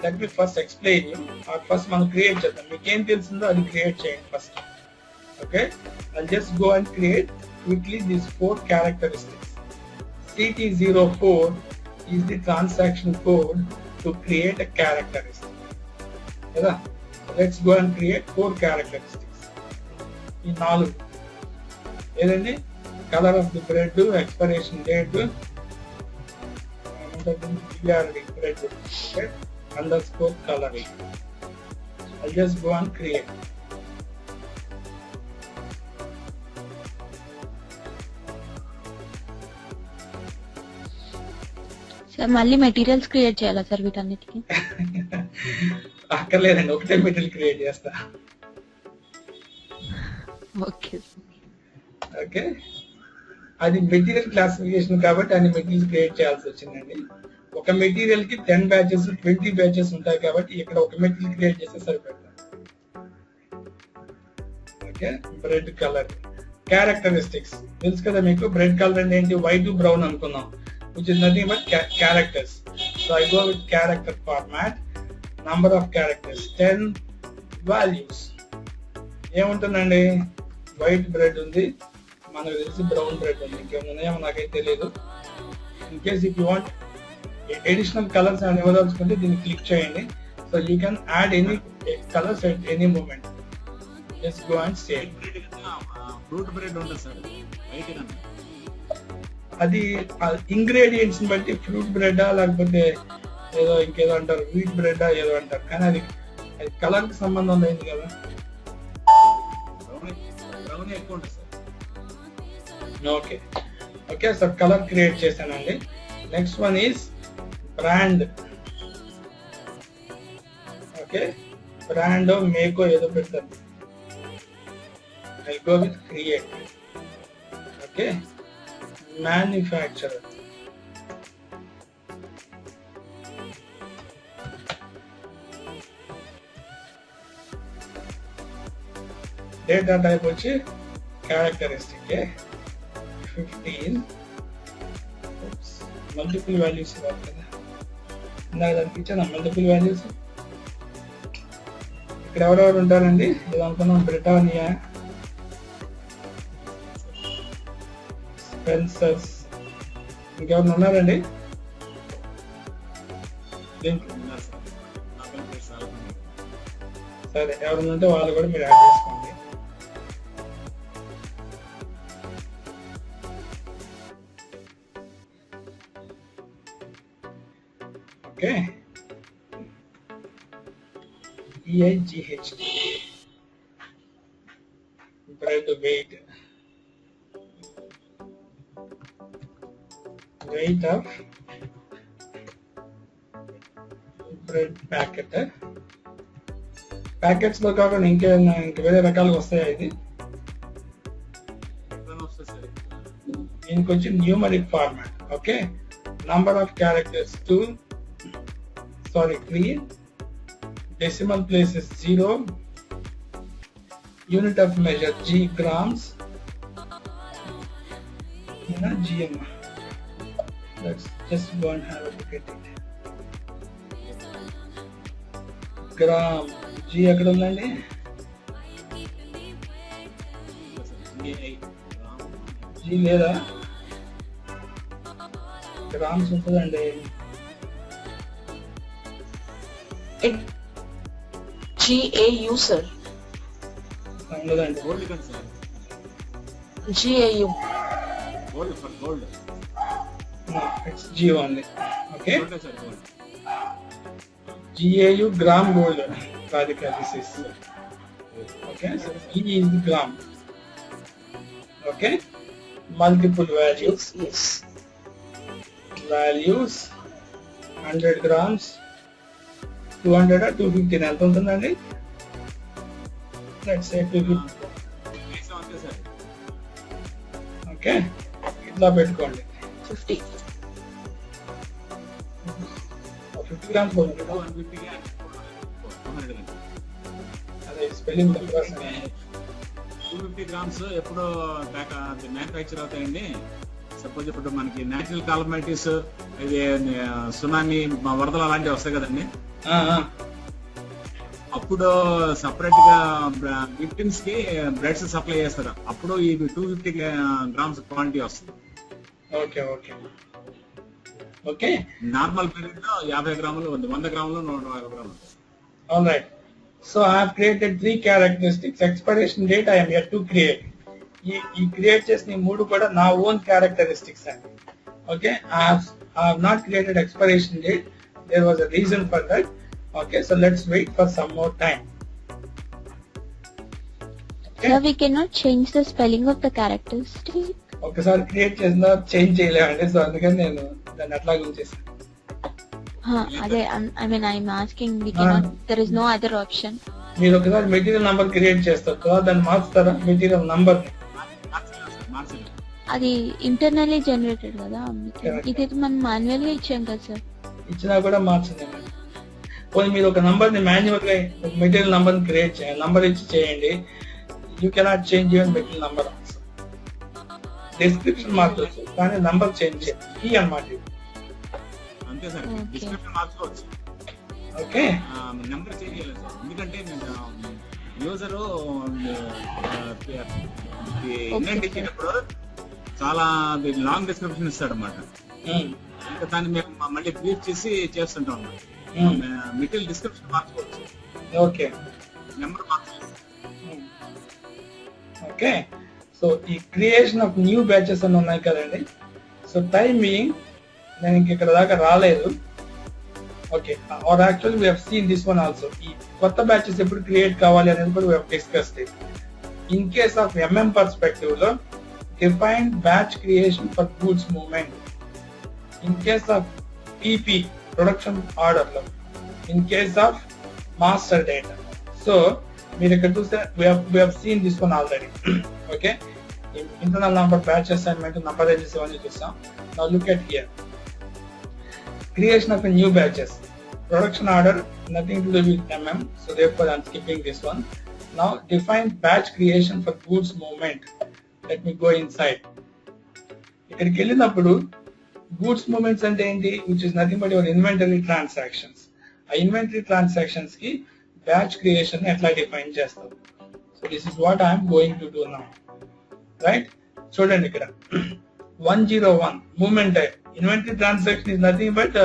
Let me first explain you. First మనం create చేద్దాం. మీకు ఏం తెలిసిందో అది క్రియేట్ చేయండి first. Okay, I'll just go and create quickly these 4 characteristics. CT04 is the transaction code to create a characteristic. So let's go and create 4 characteristics. In all, color of the bread, expiration date, bread, okay, underscore color. I'll just go and create. Sir మళ్ళీ materials create చేయాలా sir వీటన్నిటికి? అక్కర్లేదండి, ఒకటే material create చేస్తా. Okay okay, అది material classification కాబట్టి అన్ని materials create చేయాల్సి వచ్చిందండి. ఒక మెటీరియల్ కి 10 బ్యాచెస్ 20 బ్యాచెస్ ఉంటాయి కాబట్టి ఇక్కడ ఒక మెటీరియల్ క్రియేట్ చేస్తే సరిపోతుంది. ఓకే, బ్రెడ్ కలర్ క్యారెక్టరిస్టిక్స్ తెలుసు కదా మీకు. బ్రెడ్ కలర్ అంటే ఏంటి? వైట్ బ్రౌన్ అనుకున్నాం, which is nothing but characters. So I go with character format. Number of characters 10. Values ఏముంటుందండి? వైట్ బ్రెడ్ ఉంది, మనకు తెలిసి బ్రౌన్ బ్రెడ్ ఉంది, ఇంకేమున్నాయేమో నాకైతే తెలియదు. In case if you want additional colours అని ఇవ్వదలుచుకుంటే దీన్ని క్లిక్ చేయండి. So you can add any colours at any moment. Just go and save. Fruit bread ఉంటుంది సార్, వైట్ అది ఇంగ్రీడియంట్స్ బట్టి ఫ్రూట్ బ్రెడ్ లేకపోతే ఏదో ఇంకేదో అంటారు, వీట్ బ్రెడ్ ఏదో అంటారు, కానీ అది కలర్ కి సంబంధం లేదు కదా. Okay okay, so colour create చేశానండి. Next one is brand. Okay, brand మేకో ఏదో పెడతారు. I go with create. Okay, manufacturer. Data type వచ్చి క్యారెక్టరిస్టిక్ 15. మల్టిపుల్ వాల్యూస్ ఇవ్వాలి కదా, ఇందాక దానికి ఇచ్చాను మల్టిపుల్ వాల్యూస్. ఇక్కడ ఎవరెవరు ఉంటారండి? ఇది అనుకున్నాం, బ్రిటానియా, స్పెన్సర్స్, ఇంకెవరు ఉన్నారండి? సరే, ఎవరు ఉంటే వాళ్ళు కూడా మీరు యాడ్ చేసుకోండి. Okay, EIGHT bread weight of bread packet. Packets లో కాకుండా ఇంక వేరే రకాలుగా వస్తాయా? ఇది దీనికి వచ్చి numeric format. Okay, number of characters 3, decimal place is 0, unit of measure G grams, GM. Let's just go and have a look at it. Gram G ఎక్కడ ఉందండి? G లేదా? గ్రామ్స్ ఉంటుందండి. GAU sir. ఉండదండి. GAU. Gold for gold. No, it's G only. Okay. GAU gram gold. Radhika, this is. Okay. So E is the gram. Okay. Multiple values. Yes. Values 100 grams. 200 or 250 ఎంత ఉంటుందండి? Let's say 250. Okay, ఇట్లా పెట్టుకోండి. 50 grams అదే spelling 250 grams ఎప్పుడు manufacture అవుతాయండి. Suppose ఇప్పుడు మనకి natural కాలమైటీస్, ఇది సునామీ, వరదలు అలాంటివి వస్తాయి కదండి. అప్పుడు సపరేట్ గా విక్టిమ్స్ కి బ్రెడ్స్ సప్లై చేస్తారు. అప్పుడు ఈ 250 గ్రామ్స్ క్వాంటిటీ వస్తుంది. Okay okay okay. Normal period లో 50 గ్రాములు, 100 గ్రాములు, 150 గ్రాములు. All right. So I have created 3 characteristics. Expiration date I am yet to create. ఈ క్రియేట్ చేసిన 3 కూడా నా ఓన్ క్యారెక్టరిస్టిక్స్ అండి. Okay, I have not created expiration date. There was a reason for that. Okay, so let's wait for some more time. Okay. So we cannot change the spelling of the characteristic. ఒకసారి create చేసిన change చేయలేమండి. So అందుకని నేను దాన్ని అట్లాగే ఉంచేసాను. అదే I mean I'm asking, we cannot, there is no other option. మీరు ఒకసారి మెటీరియల్ నంబర్ క్రియేట్ చేస్తారు కదా, దాన్ని మార్చుతారా మెటీరియల్ నంబర్? అది ఇంటర్నల్లీ జనరేటెడ్ కదా, ఇది మనం మాన్యువల్ గా ఇచ్చాం కదా సార్. ఇచ్చినా కూడా మార్చండి. పోనీ మీరు ఒక నంబర్ని మాన్యువల్గా మెటీరియల్ నంబర్ని క్రియేట్ చేయండి, నంబర్ ఇచ్చి చేయండి. You cannot change your material number also. Description మార్చవచ్చు కానీ నంబర్ చేంజ్ చేయండి, కీ అన్నమాట ఇది. అంతే సార్, డిస్క్రిప్షన్ మార్చుకోవచ్చు. ఓకే, నెంబర్ చేంజ్ చేయలేదు సార్, ఎందుకంటే యూజర్ ఇన్వెంట్ ఇచ్చినప్పుడు చాలా లాంగ్ డిస్క్రిప్షన్ ఇస్తాడు అన్నమాట. ఇంకా దాన్ని మేము మళ్ళీ బ్రీఫ్ చేసి చేస్తుంటాం అన్నమాట. మెటీరియల్ డిస్క్రిప్షన్ మార్చుకోవచ్చు. ఓకే, నెంబర్ మార్చుకోవచ్చు. ఓకే, సో ఈ క్రియేషన్ ఆఫ్ న్యూ బ్యాచెస్ అని ఉన్నాయి కదండి. సో టైమింగ్ నేను ఇంక ఇక్కడ దాకా రాలేదు. Okay, or actually we have seen this one also. ఈ కొత్త బ్యాచెస్ ఎప్పుడు క్రియేట్ కావాలి అనేది కూడా we have discussed it. In case of MM perspective లో define batch creation for goods movement. In case of PP production order లో, in case of master data. So మీరు ఇక్కడ చూస్తే we have seen this one already. Okay, internal number, batch assignment, number ranges ఇవన్నీ చూస్తాం. Now look at here. Creation of a new batches. Production order, nothing to do with MM, so therefore I'm skipping this one. Now define batch creation for goods movement. Let me go inside. ఇక్కడికి వెళ్ళినప్పుడు goods movements అంటే ఏంటి, which is nothing but your inventory transactions. ఆ inventory transactions కి batch creation ఎట్లా define చేస్తాం. So this is what I'm going to do now. Right, చూడండి ఇక్కడ 101 movement type. Inventory transaction is nothing but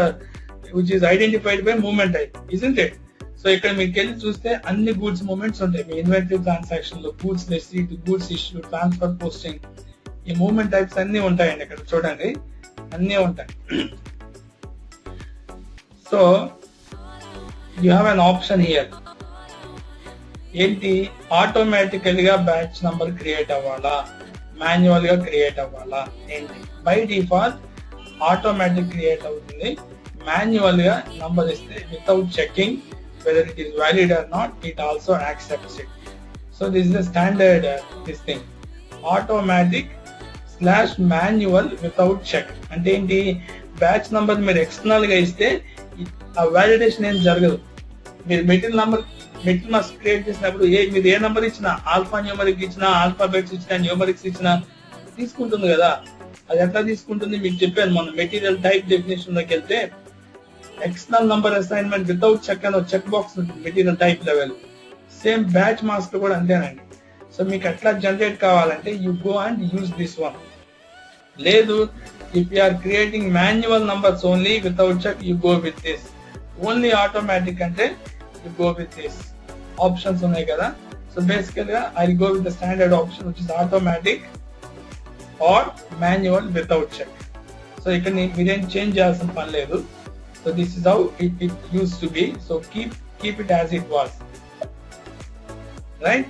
which is identified by movement type, isn't it? So ఇక్కడ మీకు వెళ్ళి చూస్తే అన్ని గూడ్స్ మూవ్మెంట్స్ ఉంటాయి మీ ఇన్వెంటరీ ట్రాన్సాక్షన్ లో. Goods receipt, goods issue, transfer, posting, ఈ మూవ్మెంట్ టైప్స్ అన్ని ఉంటాయండి ఇక్కడ. చూడండి, అన్నీ ఉంటాయి. So you have an option here. ఏంటి, ఆటోమేటికల్ గా బ్యాచ్ నంబర్ క్రియేట్ అవ్వాలా, మాన్యువల్ గా క్రియేట్ అవ్వాలా? ఏంటి, బై డిఫాల్ట్ ఆటోమేటిక్ క్రియేట్ అవుతుంది. మాన్యువల్ గా నంబర్ ఇస్తే without checking whether it is valid or not, it also accepts it. So this is the standard this thing, automatic / manual without check. అంటే ఏంటి, batch number మీరు external గా ఇస్తే ఆ validation ఏం జరగదు. మీరు మెటీరియల్ నంబర్ క్రియేట్ చేసినప్పుడు మీరు ఏ నంబర్ ఇచ్చినా, ఆల్ఫా న్యూమరిక్ ఇచ్చినా, ఆల్ఫాబెట్స్ ఇచ్చినా, న్యూమరిక్స్ ఇచ్చినా తీసుకుంటుంది కదా. అది ఎట్లా తీసుకుంటుంది మీకు చెప్పాను మొన్న. మెటీరియల్ టైప్ డెఫినేషన్ లోకి వెళ్తే external number assignment without check అని చెక్ బాక్స్ ఉంటుంది material type level. Same batch master కూడా అంతేనండి. సో మీకు ఎట్లా జనరేట్ కావాలంటే you go and use this one. లేదు, if you are creating manual numbers only without check, you go with this. Only automatic అంటే you go with this. Options ఉన్నాయి కదా. So basically గా I go with the standard option which is automatic or manual without check. So ఇక్కడ మీరేం change చేయాల్సిన పని లేదు. So this is how it used to be. So keep it as it was. Right?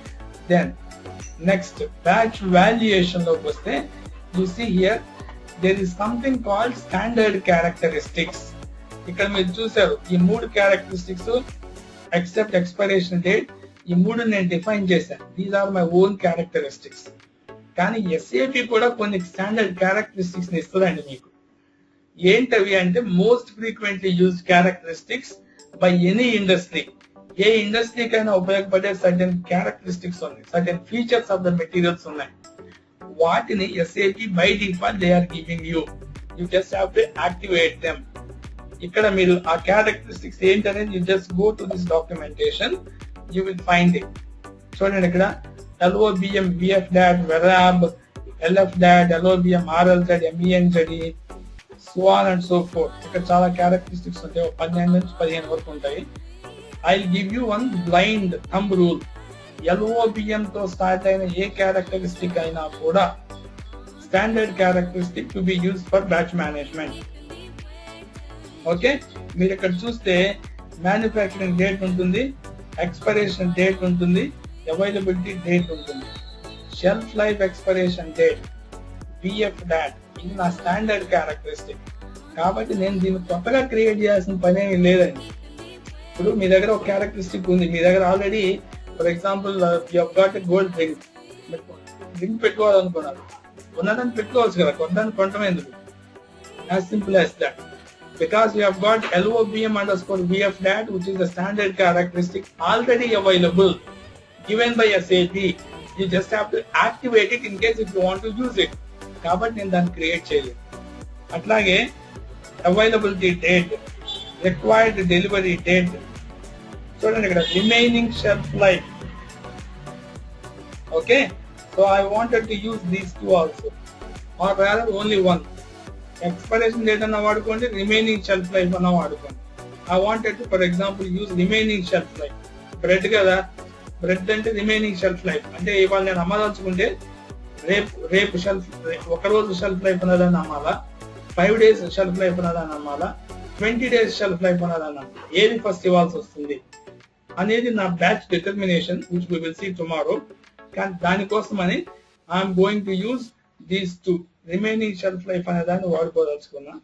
Then next, batch valuation loki vaste, you see here there is something called standard characteristics. Ikkada meer chusaru ee moodu characteristics, except expiration date, ee moodu nenu define chesanu. These are my own characteristics. Kani SAP kuda konni standard characteristics ni istadandi meeku. ఏంటవి అంటే most frequently used characteristics by any industry. ఏ ఇండస్ట్రీకైనా ఉపయోగపడే certain characteristics ఉన్నాయి, certain features of the materials ఉన్నాయి. వాటిని SAP by default they are giving you. You just have to activate them. ఇక్కడ మీరు ఆ క్యారెక్టరిస్టిక్స్ ఏంటనేది you just go to this documentation, you will find it. చూడండి ఇక్కడ LOBM, VFDAT, VERAB, LFDAT, LOBM, RLZ, MENZD, so on and so forth. ఇక్కడ చాలా characteristics ఉంటాయి, 12 నుంచి 15 వరకు ఉంటాయి. I'll give you one blind thumb rule. LOBM తో start అయిన ఏ క్యారెక్టరిస్టిక్ అయినా కూడా standard characteristic to be used for batch management. Okay, మీరు ఇక్కడ చూస్తే మ్యానుఫ్యాక్చరింగ్ డేట్ ఉంటుంది, ఎక్స్పైరేషన్ డేట్ ఉంటుంది, అవైలబిలిటీ డేట్ ఉంటుంది, shelf life expiration date, VFDAT. ఇది నా స్టాండర్డ్ క్యారెక్టరిస్టిక్. కాబట్టి నేను దీన్ని కొత్తగా క్రియేట్ చేయాల్సిన పని ఏమి లేదండి. ఇప్పుడు మీ దగ్గర ఒక క్యారెక్టరిస్టిక్ ఉంది, మీ దగ్గర already for example you got a gold drink పెట్టుకోవాలనుకున్నారు, ఉన్నదాన్ని పెట్టుకోవచ్చు కదా, కొనడానికి కొనటం ఎందుకు? As simple as that. because you have got LOBM underscore VFDAT, which is the standard characteristic already available, given by SAP. You just have to activate it in case if you want to use it. కాబట్టి నేను దాన్ని create చేయలేదు. అట్లాగే availability date, required delivery date, చూడండి ఇక్కడ remaining shelf life. Okay, so I wanted to use these two also, or rather only one. Expiration date అన్న వాడుకోండి, remaining shelf life అన్న వాడుకోండి. I wanted to for example use remaining shelf life. Bread కదా, bread అంటే remaining shelf life అంటే ఇవాళ నేను అమ్మదలుచుకుంటే రేపు ఒక రోజు షెల్ఫ్ లైఫ్ ఉన్నదాన్ని అమ్మాలా, 5 days షెల్ఫ్ లైఫ్ ఉన్నదాన్ని అమ్మాలా, 20 days షెల్ఫ్ లైఫ్ ఉన్నదాన్ని అమ్మాలా, ఏది ఫస్ట్ ఇవ్వాల్సి వస్తుంది అనేది నా batch determination, which we will see tomorrow. కానీ దానికోసమని I'm going to use these two, remaining shelf life అనే దాన్ని వాడుకోదలుచుకున్నా.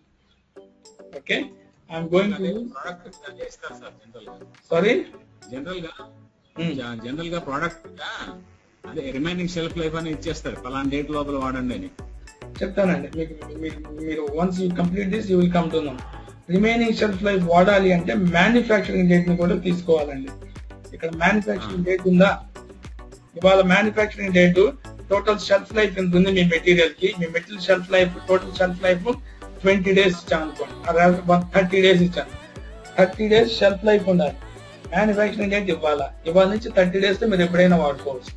Okay, I'm going to sorry general గా ప్రోడక్ట్ అదే రిమైనింగ్ షెల్ఫ్ లైఫ్ అని ఇచ్చేస్తారు, పలానా డేట్ లోపల వాడండి అని చెప్తానండి. మీరు once you complete this you will come to know. Remaining shelf life వాడాలి అంటే మ్యానుఫ్యాక్చరింగ్ డేట్ ని కూడా తీసుకోవాలండి. ఇక్కడ మ్యానుఫ్యాక్చరింగ్ డేట్ ఉందా, ఇవాళ manufacturing date total shelf life ఎంత ఉంది మీ మెటీరియల్ కి, మీ material shelf life total shelf life 20 days ఇచ్చాను అనుకోండి, 30 days ఇచ్చాను, 30 days షెల్ఫ్ లైఫ్ ఉండాలి. మ్యానుఫ్యాక్చరింగ్ డేట్ ఇవ్వాలా, ఇవాళ నుంచి 30 days తో మీరు ఎప్పుడైనా వాడుకోవచ్చు.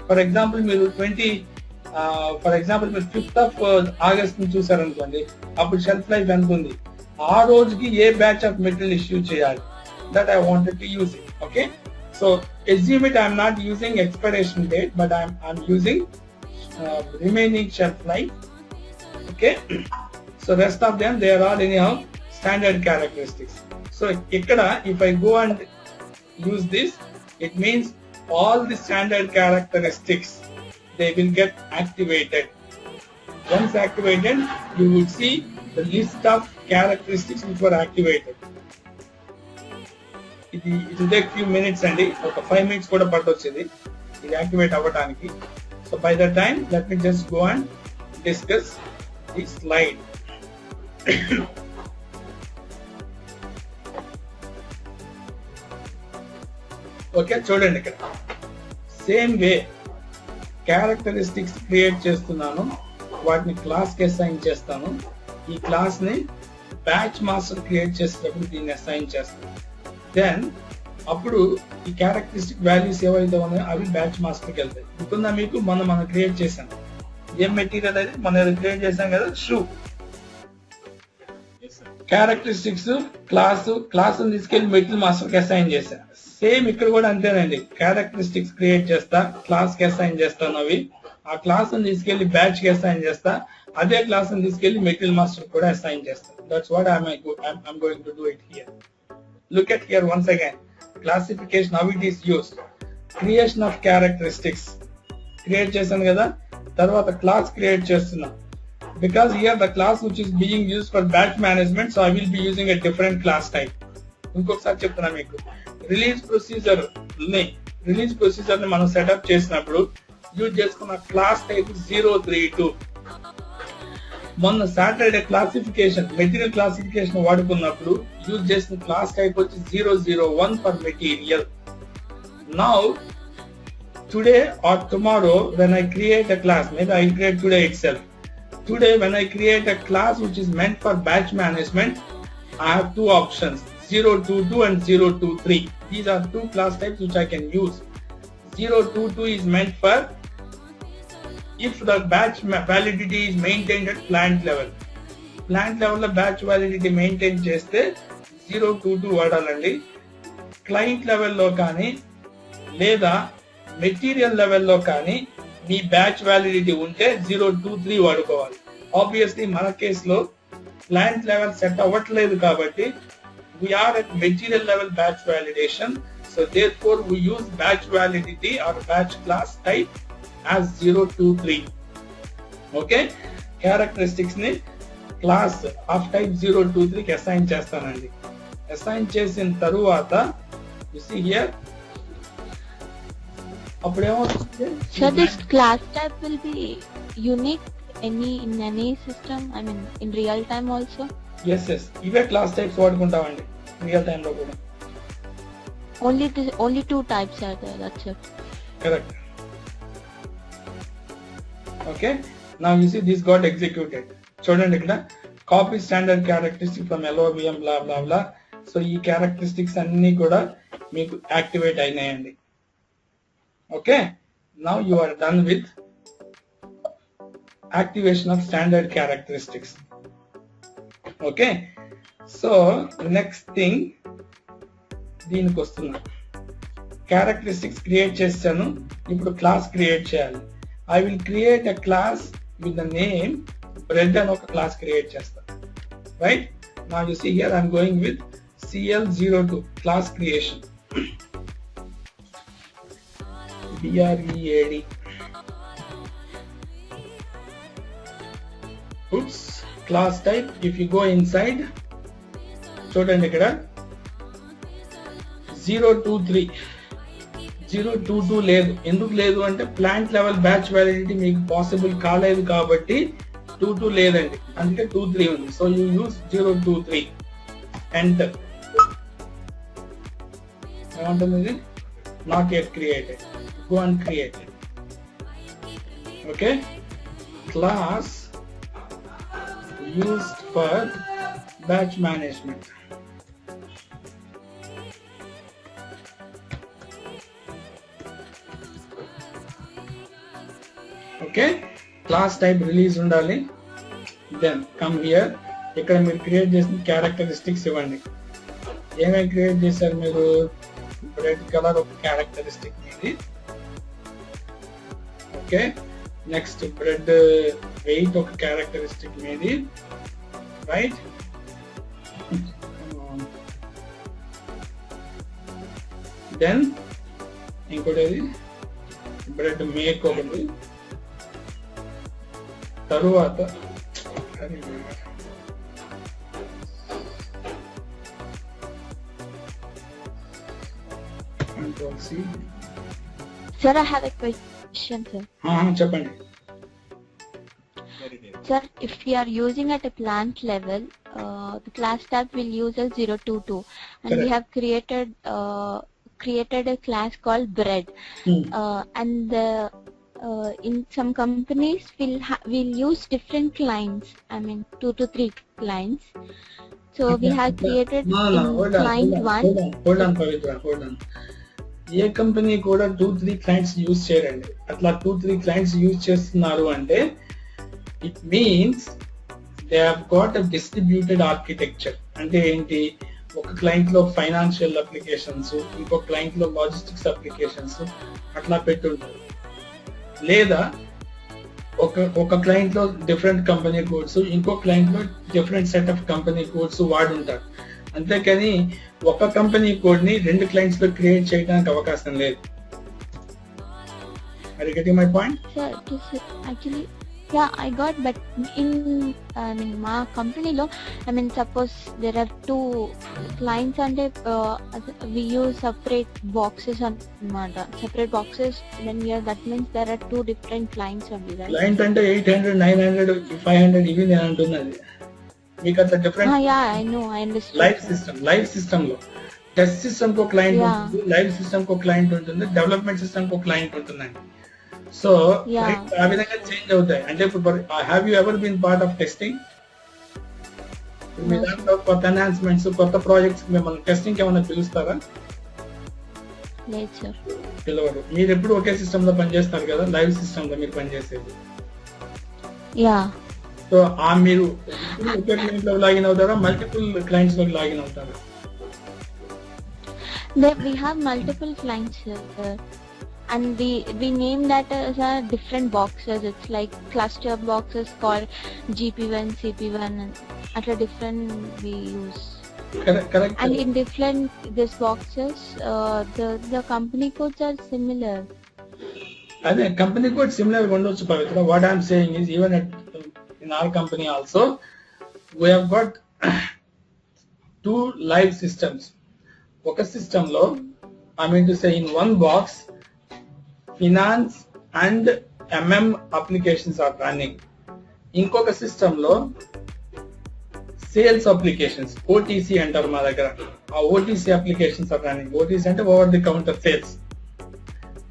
ఫర్ ఎగ్జాంపుల్ మీరు 5th of August ని చూసారనుకోండి, అప్పుడు షెల్ఫ్ లైఫ్ ఎంత ఉంది, ఆ రోజుకి ఏ బ్యాచ్ ఆఫ్ మెటీరియల్ ఇష్యూ చేయాలి, that I wanted to use it. Okay, so assume it I'm not using expiration date, but I'm using remaining shelf life. Okay, so rest of them they are all anyhow standard characteristics. So ikkada if I go and use this, it means all the standard characteristics they will get activated. Once activated, you will see the list of characteristics which were activated. It will take few minutes and ఒక 5 minutes కూడా పట్టొచ్చింది ఇది activate అవ్వడానికి. So by that time, let me just go and discuss the slide. Okay, చూడండి ఇక్కడ same way characteristics create చేస్తున్నాను, వాటిని class కి assign చేస్తాను. ఈ క్లాస్ ని బ్యాచ్ మాస్టర్ క్రియేట్ చేసేటప్పుడు దీన్ని అసైన్ చేస్తాను. దెన్ అప్పుడు ఈ క్యారెక్టరిస్టిక్ వాల్యూస్ ఏవైతే ఉన్నాయో అవి బ్యాచ్ మాస్టర్ కి వెళ్తాయి. గుర్తుందా మీకు, మనం క్రియేట్ చేశాం ఏం మెటీరియల్ అయితే మనం క్రియేట్ చేశాం కదా, షూ. క్యారెక్టరిస్టిక్స్ క్లాస్ తీసుకెళ్లి మెటీరియల్ మాస్టర్ కి అసైన్ చేశాను. సేమ్ ఇక్కడ కూడా అంతేనండి, క్యారెక్టరిస్టిక్స్ క్రియేట్ చేస్తా, క్లాస్ కి అసైన్ చేస్తాను అవి, ఆ క్లాస్ తీసుకెళ్లి బ్యాచ్ కి అసైన్ చేస్తా, అదే క్లాస్ తీసుకెళ్లి మెటీరియల్ మాస్టర్ కూడా అసైన్ చేస్తా. That's what I'm going to do it here. Look at here once again, classification, how it is used. Creation of characteristics create చేశాను కదా, తర్వాత క్లాస్ క్రియేట్ చేస్తున్నా. Because here the class which is being used for batch management, so I will be using a different class type. ఇంకొకసారి చెప్తున్నా మీకు, release procedure ని మనం setup చేసినప్పుడు యూజ్ చేసుకున్న క్లాస్ టైప్ 032. మొన్న సాటర్డే క్లాసిఫికేషన్ మెటీరియల్ క్లాసిఫికేషన్ వాడుకున్నప్పుడు యూజ్ చేసిన క్లాస్ టైప్ వచ్చి 001 for material. Now today or tomorrow when I create a class, maybe I create today itself. Today when I create a class which is meant for batch management, I have two options, 022 and 023. These are two class types which I can use. 022 is meant for if the batch validity is maintained at plant level. Plant level లో batch validity maintain చేస్తే 022 వాడాలండి. Client లెవెల్లో కానీ లేదా material లెవెల్లో కానీ మీ batch validity ఉంటే 023 వాడుకోవాలి. Obviously మన కేసులో ప్లాంట్ లెవెల్ సెట్ అవ్వట్లేదు కాబట్టి we are at material level batch validation, so therefore we use batch validity or batch class type as 023. Okay, characteristics ni class of type 023 కి assign చేస్తానండి. assign చేసిన తరువాత you see here అప్పుడేమవుతుంది, so this class type will be unique in any system, I mean in real time also. Yes ఇవే class types వాడుకుంటామండి real time లో కూడా. Only two types are there, that's it. Correct. Okay, now you see this got executed. చూడండి ఇక్కడ copy standard characteristic from LOVM blah blah blah. So ఈ characteristics అన్ని కూడా మీకు యాక్టివేట్ అయినాయండి. Okay, now you are done with activation of standard characteristics. Okay, so next thing దీనికి వస్తున్నా. Characteristics create చేస్తాను, ఇప్పుడు క్లాస్ క్రియేట్ చేయాలి. I will create a class with the name bread అని ఒక క్లాస్ క్రియేట్ చేస్తాను. Right, now you see here I'm going with CL02 class creation. BREAD. Oops, class type. If you go inside, చూడండి ఇక్కడ 023 లేదు. ఎందుకు లేదు అంటే ప్లాంట్ లెవెల్ బ్యాచ్ వ్యాలిడిటీ మీకు పాసిబుల్ కాలేదు కాబట్టి 22 లేదండి, అందుకే 23 ఉంది. So you use 023. ఎంటర్. ఏమంటుంది? Not yet created. Go and create it. Okay, class used for batch management. Okay, class type release ఉండాలి. Then come here, ఇక్కడ మీరు క్రియేట్ చేసిన క్యారెక్టరిస్టిక్స్ ఇవ్వండి. ఏమేమి క్రియేట్ చేశారు మీరు? రెడ్ కలర్ ఒక క్యారెక్టరిస్టిక్ మీది. ఓకే, నెక్స్ట్ బ్రెడ్ వెయిట్ ఒక క్యారెక్టరిస్టిక్ మీది. రైట్, దెన్ ఇంకోటి బ్రెడ్ మేక్ ఒకటి. తరువాత Sir, I have a question, sir. చెప్పండి. Sir, if we are using at a plant level, the class type will use as 022, and Correct. we have created a class called bread, and in some companies we'll use different clients. I mean 2 to 3 clients. So we have created client 1. Hold on, Pavitra, hold on. A company కూడా 2-3 clients use చేయరండి. అట్లా 2-3 clients use చేస్తున్నారు అంటే it means they have got a distributed architecture. అంటే ఏంటి? ఒక client లో financial applications, ఇంకో క్లయింట్ లో లాజిస్టిక్స్ అప్లికేషన్స్ అట్లా పెట్టుంటారు. లేదా ఒక క్లయింట్ లో డిఫరెంట్ కంపెనీ కోడ్స్, ఇంకో క్లయింట్ లో different set of company codes వాడుంటారు. అంతేకాని ఒక కంపెనీ కోడ్ ని 2 క్లయింట్స్ లో క్రియేట్ చేయడానికి అవకాశం లేదు. Are you getting my point? Sir, actually, yeah, I got, but in my company lo, suppose there are 2 clients and we use separate boxes and separate boxes, then that means there are 2 different clients only, right? Client అంటే 800, 900, 500 ఇవి నేను అంటున్నది. మీకు అట్లా different. Yeah, I know, I understand. Live system లో test system కో client ఉంటుంది, live system కో క్లయింట్ ఉంటుంది, డెవలప్మెంట్ సిస్టమ్ కో క్లయింట్ ఉంటుందండి. సో ఆ విధంగా చేంజ్ అవుతాయి. అంటే ఇప్పుడు have you ever been part of testing? మీ దాంట్లో కొత్త ఎన్హాన్స్మెంట్స్, కొత్త ప్రాజెక్ట్స్ మిమ్మల్ని టెస్టింగ్ ఏమైనా పిలుస్తారా? లేదు సార్, పిలవరు. మీరు ఎప్పుడు ఒకే సిస్టమ్ లో పనిచేస్తారు కదా, లైవ్ సిస్టమ్ లో మీరు పనిచేసేది. యా. సో మీరు ఒకే క్లయింట్ లో లాగిన్ అవుతారా, మల్టిపుల్ క్లయింట్స్ లో లాగిన్ అవుతారా? We have multiple clients here, and we name that as different boxes. It's like cluster boxes called GP1, CP1, and at a different we use. Correct. And in different these boxes, the company codes are similar. అదే company code similar గా ఉండొచ్చు Pavitra. What I'm saying is even in our company also we have got 2 live systems. ఒక system లో I mean to say in one box finance and MM applications are running. ఇంకొక system లో sales applications OTC అంటారు మా దగ్గర. ఆ OTC applications are running. OTC అంటే over the counter sales.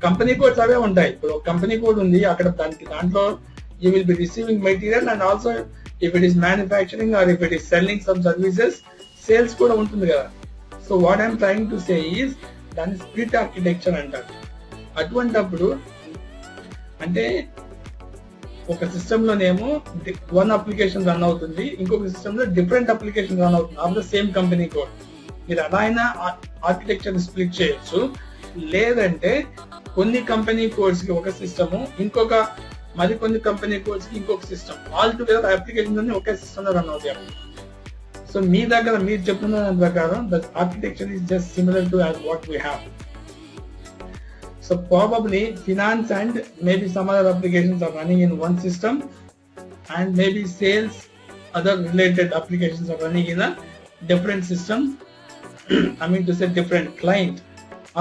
Company codes అవే ఉంటాయి. ఇప్పుడు కంపెనీ కోడ్ ఉంది అక్కడ, దాంట్లో you will be receiving material and also if it is manufacturing or if it is selling some services sales కూడా ఉంటుంది కదా. So what I'm trying to say is దాన్ని స్ప్లిట్ ఆర్కిటెక్చర్ అంటారు. అటువంటప్పుడు అంటే ఒక సిస్టమ్ లోనేమో వన్ అప్లికేషన్ రన్ అవుతుంది, ఇంకొక సిస్టమ్ లో డిఫరెంట్ అప్లికేషన్ రన్ అవుతుంది of the same company code. మీరు అలా అయినా ఆర్కిటెక్చర్ స్ప్లిట్ చేయొచ్చు. లేదంటే కొన్ని కంపెనీ కోడ్స్ కి ఒక సిస్టమ్, ఇంకొక మరికొన్ని కంపెనీ కోడ్స్ కి ఇంకొక సిస్టమ్, ఆల్ టుగెదర్ అప్లికేషన్ అన్ని ఒకే సిస్టమ్ లో రన్ అవుతాయి. సో మీ దగ్గర మీరు చెప్తున్న దాని ప్రకారం the architecture is just similar to as what we have. So probably finance and maybe some other applications are running in one system, and maybe sales, other related applications are running in a different system. I mean to say different client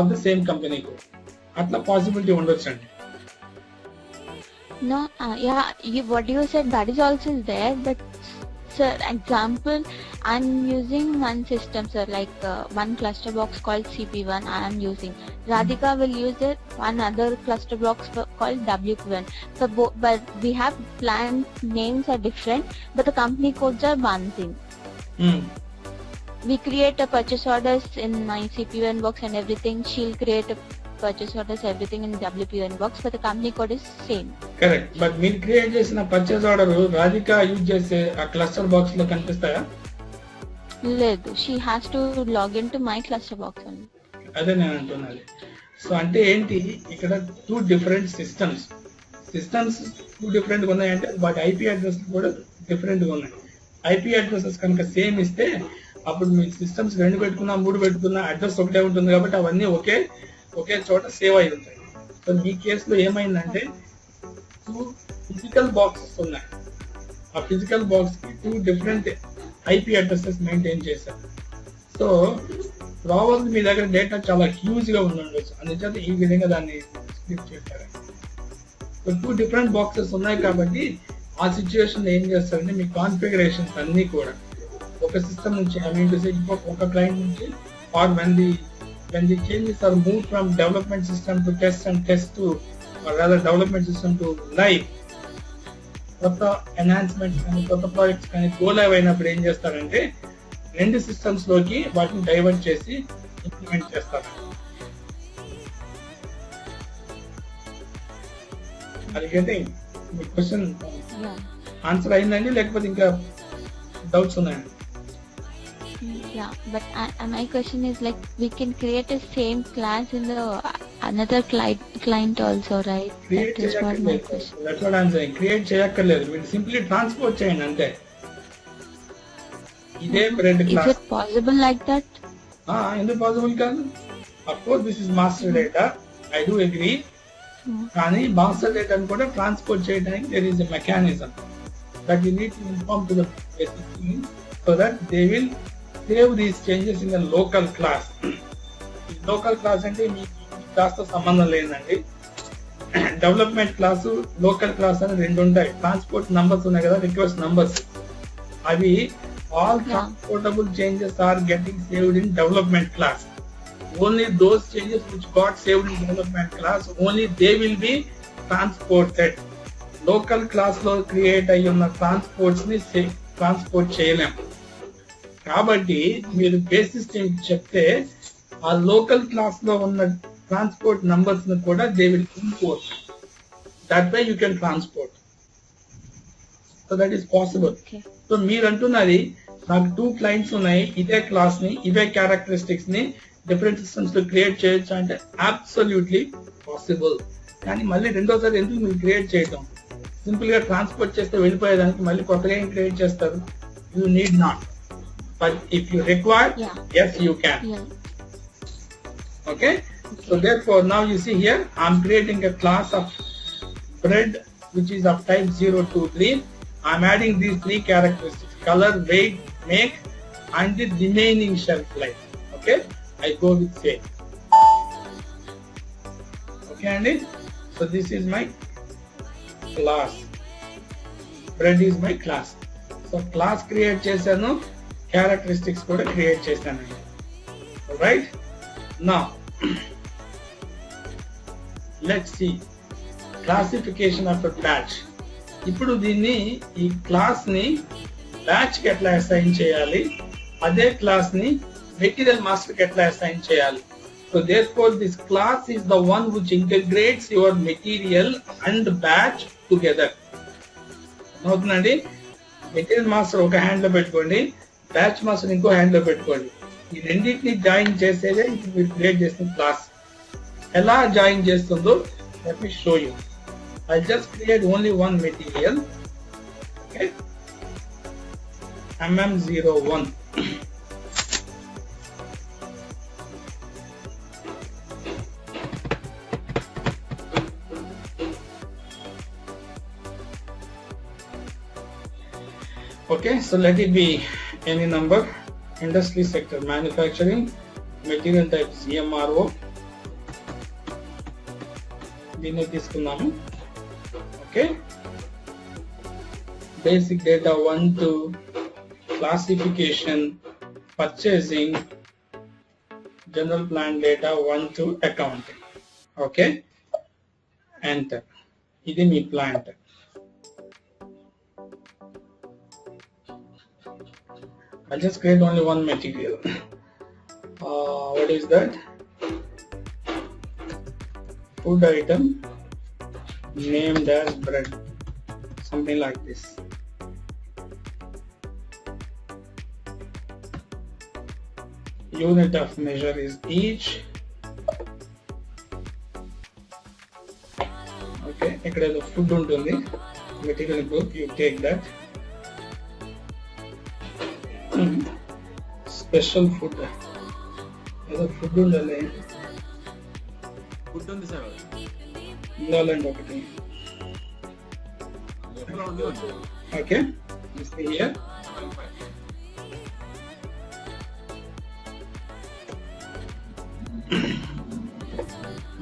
of the same company code. Atla possibility understand. No, what you said, that is also there, but sir, example, I'm using one system, sir, like one cluster box called CP1 I am using. Radhika will use one other cluster box called WP1. So but we have plant names are different, but the company codes are one thing. We create a purchase orders in my CP1 box and everything. She'll create a purchase orders everything in WP1 box, but the company code is same. Correct. But మీరు create చేసిన purchase order Radhika use చేసే ఆ cluster box లో కనిపిస్తాయా? లేదు, she has to log into my cluster box only. అదే నేను అంటున్నది. So అంటే ఏంటి, ఇక్కడ two different systems two different గా ఉన్నాయంటే వాటి ఐపీ అడ్రస్ కూడా డిఫరెంట్ గా ఉన్నాయి. ఐపీ అడ్రసెస్ కనుక సేమ్ ఇస్తే అప్పుడు మీ సిస్టమ్స్ 2 పెట్టుకున్నా 3 పెట్టుకున్నా అడ్రస్ ఒకటే ఉంటుంది కాబట్టి అవన్నీ ఒకే చోట సేవ్ అయి ఉంటాయి. సో మీ కేసులో ఏమైందంటే 2 ఫిజికల్ బాక్సెస్ ఉన్నాయి. ఆ ఫిజికల్ బాక్స్ కి 2 డిఫరెంట్ ఐపీ అడ్రసెస్ మెయింటైన్ చేశారు. సో ప్రాబ్లమ్ మీ దగ్గర డేటా చాలా హ్యూజ్ గా ఉండొచ్చు, అందుచేత ఈ విధంగా దాన్ని స్ప్లిట్ చేశారు. సో 2 డిఫరెంట్ బాక్సెస్ ఉన్నాయి కాబట్టి ఆ సిచ్యువేషన్ ఏం చేస్తారంటే మీ కాన్ఫిగరేషన్స్ అన్ని కూడా ఒక సిస్టమ్ నుంచి, ఐ మీన్ టు సే ఒక క్లయింట్ నుంచి, are when the changes are moved from development system to test and test to, or rather development system to live, కొత్త ఎన్హాన్స్మెంట్స్ కానీ కొత్త ప్రాజెక్ట్స్ కానీ గో లైవ్ అయినప్పుడు ఏం చేస్తారంటే 2 సిస్టమ్స్ లోకి వాటిని డైవర్ట్ చేసి ఇంప్లిమెంట్ చేస్తారు. అది మీ క్వశ్చన్ ఆన్సర్ అయిందండి, లేకపోతే ఇంకా డౌట్స్ ఉన్నాయండి? Yeah, but my question is like we can create a same class in the another client also, right? Create that is what my question. That's what I'm saying. Create చేయక్కర్లేదు, మీరు simply transport చేయండి అంతే. ఇదే bread class. Is it possible like that? ఎందుకు possible కాదు? Of course this is master data, I do agree. కానీ master డేటాను కూడా ట్రాన్స్పోర్ట్ చేయడానికి there is a mechanism that you need to inform to the basic team so that they will save these changes in the local class. Local class అంటే మీ class తో సంబంధం లేదండి. Development class, local class అని 2 ఉంటాయి. Transport numbers ఉన్నాయి కదా, request numbers, అవి all transportable changes are getting saved in development class. Only those changes which got saved in development class, only they will be transported. Local class లో create అయ్యి ఉన్న transports ని transport చేయలేం. కాబట్టి మీరు బేసిస్ చెప్తే ఆ లోకల్ క్లాస్ లో ఉన్న ట్రాన్స్పోర్ట్ నంబర్స్ ని కూడా they will import. That way you can transport. So that is possible. So మీరు అంటున్నది నాకు 2 క్లయింట్స్ ఉన్నాయి, ఇదే క్లాస్ ని ఇవే క్యారెక్టరిస్టిక్స్ ని డిఫరెంట్ సిస్టమ్స్ లో క్రియేట్ చేయొచ్చు అంటే అబ్సల్యూట్లీ పాసిబుల్. కానీ మళ్ళీ రెండోసారి ఎందుకు మీరు క్రియేట్ చేయటం? సింపుల్ గా ట్రాన్స్పోర్ట్ చేస్తే వెళ్ళిపోయేదానికి మళ్ళీ కొత్తగా ఏం క్రియేట్ చేస్తారు? You need not. But if you require, yes, you can. Okay? So therefore, now you see here, I'm creating a class of bread which is of type 023. I'm adding these 3 characteristics: color, weight, make, and the remaining shelf life. Okay? I go with same. Okay, Andy? So this is my class. Bread is my class. So so class create చేశాను, characteristics కూడా create చేశానండి. Right నా let's see classification of batch. ఇప్పుడు దీన్ని ఈ class ని batch కి ఎట్లా అసైన్ చేయాలి, అదే క్లాస్ ని మెటీరియల్ మాస్టర్ కి ఎట్లా అసైన్ చేయాలి. So therefore this class is the one which integrates your material and batch together. అవుతుందండి. మెటీరియల్ మాస్టర్ ఒక హ్యాండ్ లో పెట్టుకోండి, బ్యాచ్ మాస్టర్ ఇంకో హ్యాండ్ లో పెట్టుకోండి. ఈ రెండింటిని జాయిన్ చేసేదే ఇప్పుడు మీరు క్రియేట్ చేసిన క్లాస్. ఎలా జాయిన్ చేస్తుందో let me show you. I'll just create only one material. Okay, MM01. Okay, so let it be any number. Industry sector, manufacturing, material type CMRO. దీన్ని తీసుకున్నాము. Okay, basic data 1 to classification, purchasing, general plan data 1 to accounting. Okay, enter. ఇది మీ plant. I'll just create only one material. What is that? Food item named as bread, something like this. Unit of measure is each. Okay, ikkada the food untundi, material group, you take that. Special food, ఏదో food ఉండాలి. Food ఉంది sir, ఉండాలండి ఒకటి. Okay, here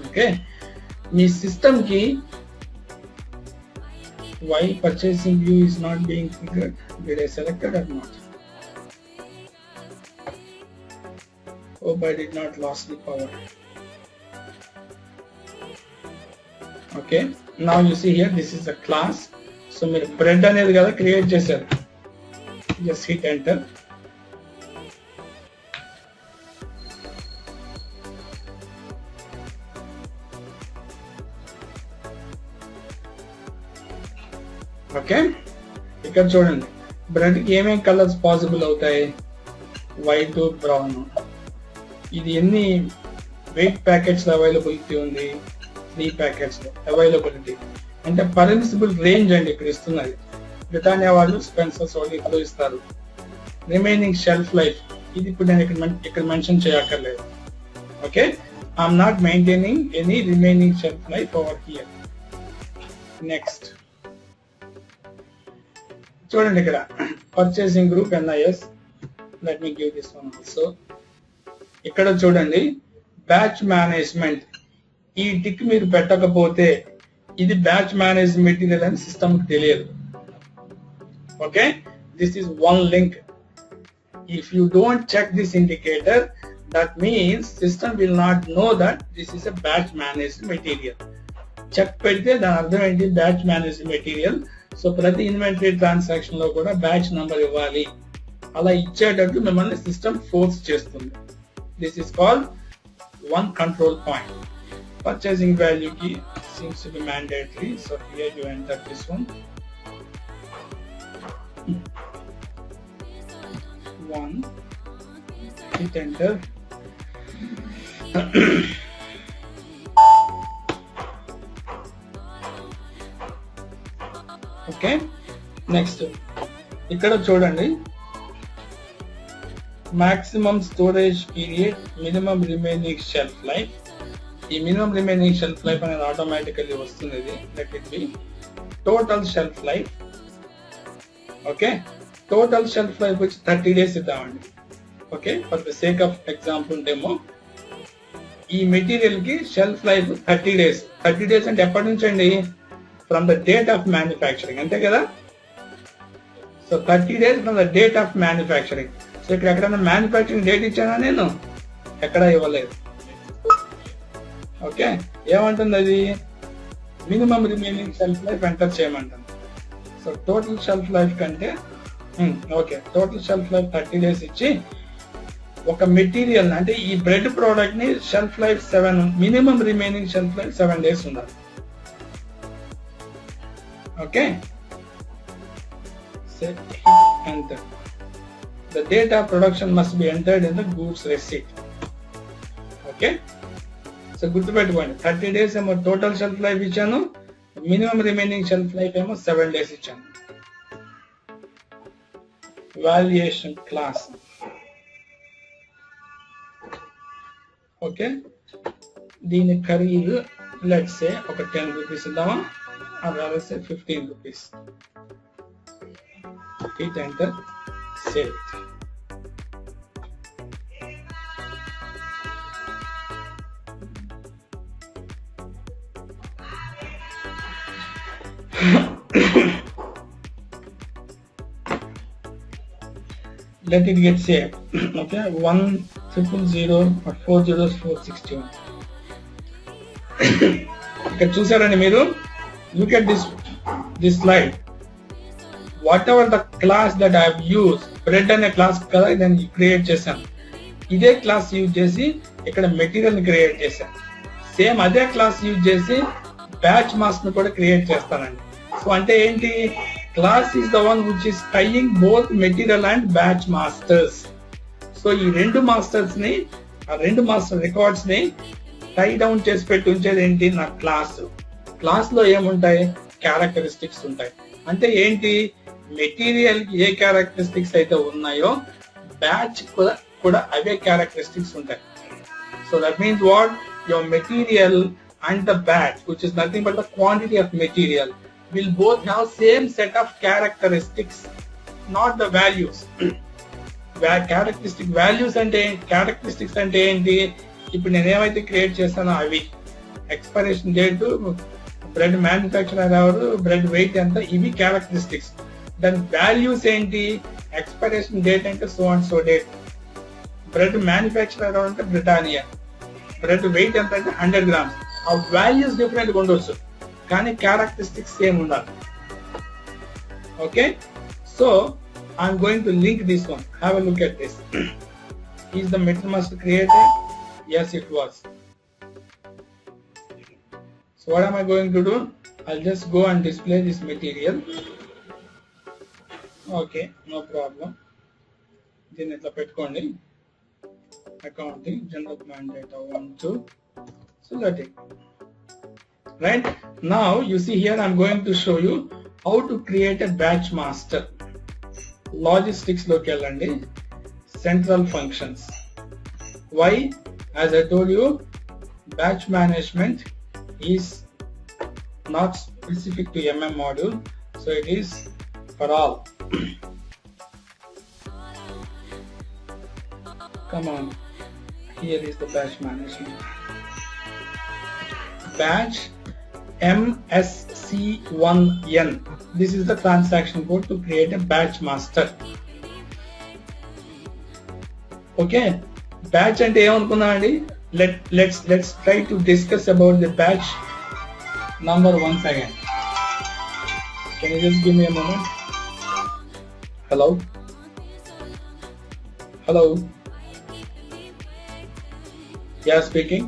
okay. Me system కి why purchasing view is not being figured, did I selected or not? Hope I did not lose the power. Okay, now you see here this is a class. So మీరు bread అనేది కదా create చేశారు. Just hit enter. Okay, ఇక్కడ చూడండి bread కి ఏమేమి colours possible అవుతాయి. White, brown. ఇది ఎన్ని వెయిట్ ప్యాకెట్స్ అవైలబిలిటీ ఉంది, 3 ప్యాకెట్స్ అవైలబిలిటీ. అంటే పర్మిసిబుల్ రేంజ్ అండి ఇక్కడ ఇస్తున్నది. బ్రిటానియా వాళ్ళు, స్పెన్సర్స్ వాళ్ళు ఇప్పుడు ఇస్తారు. రిమైనింగ్ షెల్ఫ్ లైఫ్ ఇది ఇప్పుడు నేను ఇక్కడ మెన్షన్ చేయక్కర్లేదు. Okay, I'm not maintaining any remaining shelf life over here. Next చూడండి ఇక్కడ purchasing group NIS. Let me give this one also. ఇక్కడ చూడండి బ్యాచ్ మేనేజ్మెంట్. ఈ టిక్ మీరు పెట్టకపోతే ఇది బ్యాచ్ మేనేజ్ మెటీరియల్ అని సిస్టమ్ కి తెలియదు. Okay, this is one link. If you don't check this indicator, that means system will not know that this is a batch managed material. Check పెడితే దాని అర్థం ఏంటి, బ్యాచ్ మేనేజ్డ్ మెటీరియల్. సో ప్రతి inventory transaction లో కూడా batch number ఇవ్వాలి. అలా ఇచ్చేటట్టు మిమ్మల్ని సిస్టమ్ ఫోర్స్ చేస్తుంది. This is called one control point. Purchasing value key seems to be mandatory, so here you enter this one. 1, hit enter. Okay, next ఇక్కడ చూడండి maximum storage period, minimum remaining shelf life. ఈ minimum remaining shelf life అనేది automatically వస్తుంది. Let it be total shelf life. Okay, total shelf life వచ్చి 30 days ఇద్దామండి. Okay, for the sake of example demo ఈ material కి shelf life 30 days. 30 days అంటే ఎప్పటి నుంచి అండి, from the date of manufacturing, అంతే కదా. So So 30 days from the date of manufacturing. So ఇక్కడ ఎక్కడైనా మ్యానుఫ్యాక్చరింగ్ డేట్ ఇచ్చానా నేను? ఎక్కడ ఇవ్వలేదు. ఓకే, ఏమంటుంది అది? Minimum remaining shelf life enter చేయమంటుంది. సో టోటల్ షెల్ఫ్ లైఫ్ కంటే okay, total shelf life 30 days ఇచ్చి ఒక మెటీరియల్ అంటే ఈ బ్రెడ్ ప్రోడక్ట్ ని shelf life 7, minimum remaining shelf life 7 days ఉండాలి. Okay, set enter. The date of production must be entered in the goods receipt. Okay, so గుర్తుపెట్టుకోండి, 30 days ఏమో total shelf life ఇచ్చాను, minimum remaining shelf life ఏమో 7 days ఇచ్చాను. Valuation class. Okay, దీని ఖరీదు let's say ఒక 10 rupees ఇద్దామా, అలా సే 15 rupees. Hit enter, save. Let it get saved. Okay, 1,000 or 4 zeros 461. ఇక్కడ చూసారండి మీరు, look at this slide. Whatever the class that I have used, bread అనే క్లాస్ కదా నేను క్రియేట్ చేశాను, ఇదే క్లాస్ యూజ్ చేసి ఇక్కడ మెటీరియల్ ని క్రియేట్ చేశాను. సేమ్ అదే క్లాస్ యూజ్ చేసి బ్యాచ్ మాస్టర్ ని కూడా క్రియేట్ చేస్తానండి. సో అంటే ఏంటి, class is the one which is tying both material and batch masters. So ఈ రెండు మాస్టర్స్ ని, ఆ రెండు మాస్టర్ రికార్డ్స్ ని టై డౌన్ చేసి పెట్టి ఉంచేది ఏంటి, నా క్లాస్. క్లాస్ లో ఏముంటాయి, క్యారెక్టరిస్టిక్స్ ఉంటాయి. అంటే ఏంటి, మెటీరియల్ ఏ క్యారెక్టరిస్టిక్స్ అయితే ఉన్నాయో బ్యాచ్ కూడా అవే క్యారెక్టరిస్టిక్స్ ఉంటాయి. So that means what, your material and the batch, which is nothing but the quantity of material, will both have same set of characteristics, not the values. Characteristic values అంటే characteristics అంటే ఏంటి, ఇప్పుడు నేను ఏమైతే create చేస్తానో అవి, expiration date, bread manufacturer ఎవరు, bread wait ఎంత, ఇవి క్యారెక్టరిస్టిక్స్. దాని వాల్యూస్ ఏంటి, ఎక్స్పైరేషన్ డేట్ అంటే so and so date, bread manufacturer అంటే బ్రిటానియా, బ్రెడ్ వెయిట్ ఎంత అంటే 100 grams. ఆ వాల్యూస్ డిఫరెంట్ గా ఉండొచ్చు కానీ క్యారెక్టరిస్టిక్స్ సేమ్ ఉండాలి. Okay, so I'm going to link this one. Have a look at this. Is the material must created? yes, it was. So what am I going to do? I'll just go and display this material. Okay, no problem. దీన్ని ఇట్లా పెట్టుకోండి, accounting general plan data 1 2. So let it. Right now you see here I'm going to show you how to create a batch master. Logistics loki ellandi, central functions. Why? As I told you, batch management is not specific to MM module, so it is for all. Come on, here is the batch management. Batch MSC1N. This is the transaction code to create a batch master. Okay, batch ante em anukunnandi, let's try to discuss about the batch number once again. Can you just give me a moment? Hello, yeah, speaking.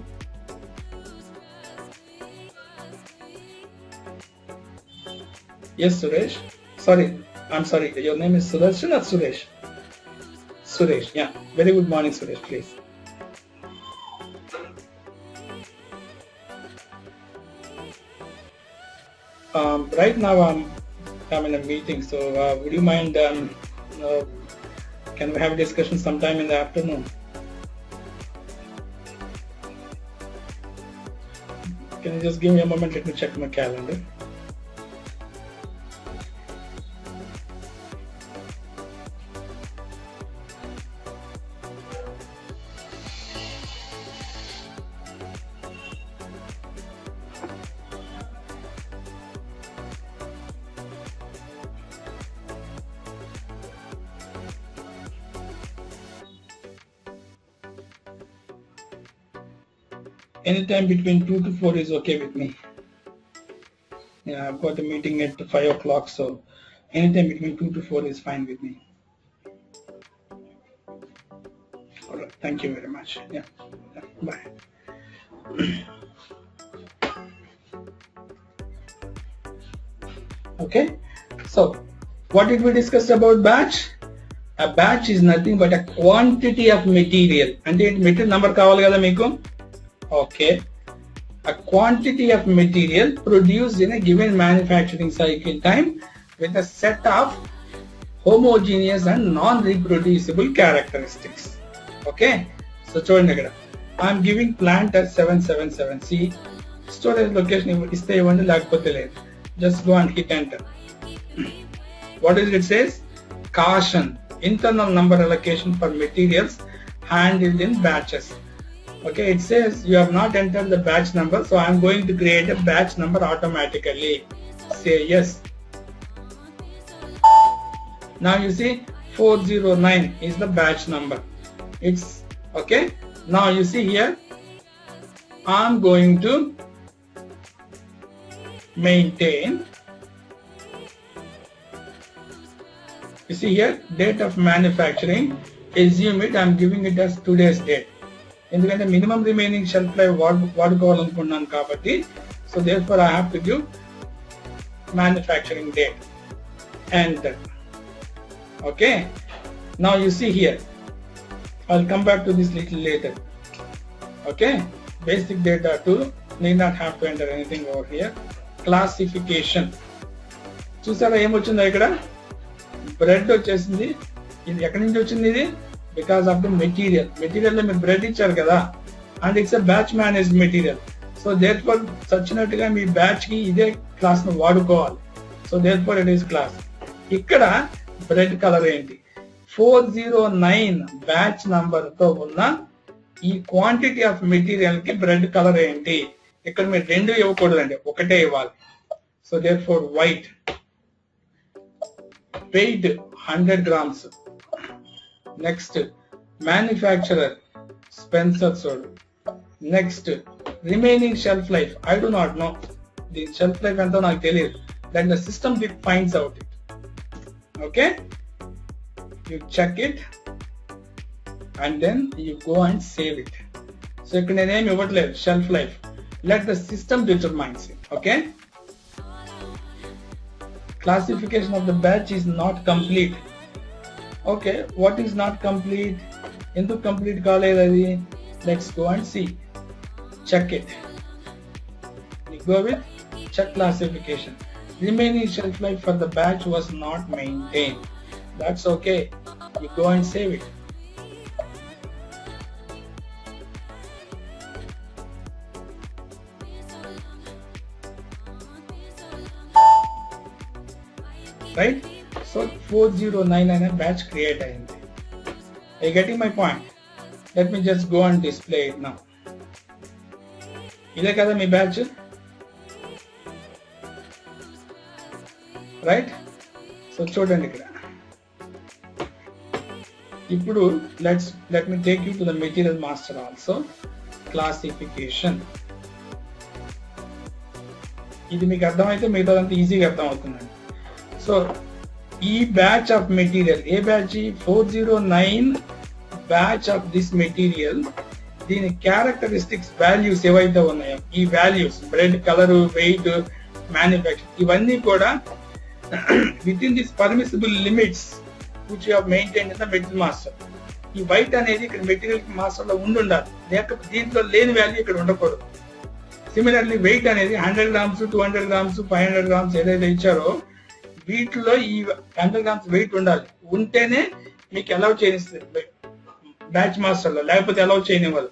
Yes, Suresh. Sorry, I'm sorry. Your name is Sudarshan or Suresh? Suresh, yeah. Very good morning, Suresh, please. Right now I'm in a meeting, so would you mind, can we have a discussion sometime in the afternoon? Can you just give me a moment? Let me check my calendar. anytime between 2 to 4 is okay with me. Yeah, I've got a meeting at 5 o'clock, so anytime between 2 to 4 is fine with me. All right, thank you very much. Yeah, bye. Okay, so what did we discuss about batch? A batch is nothing but a quantity of material. అంటే material number కావాలి కదా మీకు. Okay, a quantity of material produced in a given manufacturing cycle time with a set of homogeneous and non-reproducible characteristics. Okay, so చూడండి ఇక్కడ I'm giving plant at 777. See, storage location ఇస్తే ఇవ్వండి, లేకపోతే లేదు. Just go and hit enter. What is it says? Caution, internal number allocation for materials handled in batches. Okay, it says you have not entered the batch number, so I am going to create a batch number automatically. Say yes. Now you see 409 is the batch number. It's okay. Now you see here I am going to maintain. You see here date of manufacturing, assume it, I am giving it as today's date. ఎందుకంటే minimum remaining shelf life వాడుకోవాలనుకున్నాను కాబట్టి, so therefore I have to give manufacturing date. Enter. Okay, now you see here I'll come back to this little later. Okay, basic data too, need not have to enter anything over here. Classification, చూసారా ఏమొచ్చిందో ఇక్కడ bread వచ్చేసింది. ఇది ఎక్కడి నుంచి వచ్చింది? ఇది because of the material. Material లో మీరు బ్రెడ్ ఇచ్చారు కదా, and it's a batch managed material. So therefore చచ్చినట్టుగా మీ బ్యాచ్ కి ఇదే క్లాస్ ను వాడుకోవాలి. So therefore it is class. ఇక్కడ బ్రెడ్ కలర్ ఏంటి? 409 బ్యాచ్ నంబర్ తో ఉన్న ఈ క్వాంటిటీ ఆఫ్ మెటీరియల్ కి బ్రెడ్ కలర్ ఏంటి? ఇక్కడ మీరు రెండు ఇవ్వకూడదండి, ఒకటే ఇవ్వాలి. So therefore white. Weight 100 grams. Next, manufacturer Spencer sold. Next, remaining shelf life, I do not know. The shelf life ento naaku teliyadu. Then the system finds out it. Okay, you check it and then you go and save it. So ikkada nenu em ivvatledu shelf life, let the system determines it. Okay, classification of the batch is not complete. Okay, what is not complete? Enduku complete kaaledi adi? Let's go and see. Check it. You go with check classification. Remaining shelf life for the batch was not maintained. That's okay. You go and save it. Right? So 409 and a batch create ayindi. Are you getting my point? Let me just go and display it now. Ide kada mi batch, right? So చూడండి ఇక్కడ. ఇప్పుడు let me take you to the material master also. Classification. ఇది మీకు అర్థమైతే మిగతాదంతా ఈజీగా అర్థం అవుతుందండి. సో ఈ బ్యాచ్ ఆఫ్ మెటీరియల్, ఏ batch? 409 batch of this material, దీని క్యారెక్టరిస్టిక్స్ వాల్యూస్ ఏవైతే ఉన్నాయో, ఈ values bread colour, weight, manufacture, ఇవన్నీ కూడా within this permissible limits which you have maintained in the material master. ఈ వైట్ అనేది ఇక్కడ మెటీరియల్ మాస్టర్ లో ఉండాలి, లేకపోతే దీంట్లో లేని వాల్యూ ఇక్కడ ఉండకూడదు. సిమిలర్లీ వెయిట్ అనేది 100 grams, 200 grams, 500 grams ఏదైతే ఇచ్చారో వీటిలో ఈ 100 grams వెయిట్ ఉండాలి. ఉంటేనే మీకు అలౌ చేయిస్తుంది బ్యాచ్ మాస్టర్ లో, లేకపోతే అలౌ చేయనివ్వదు.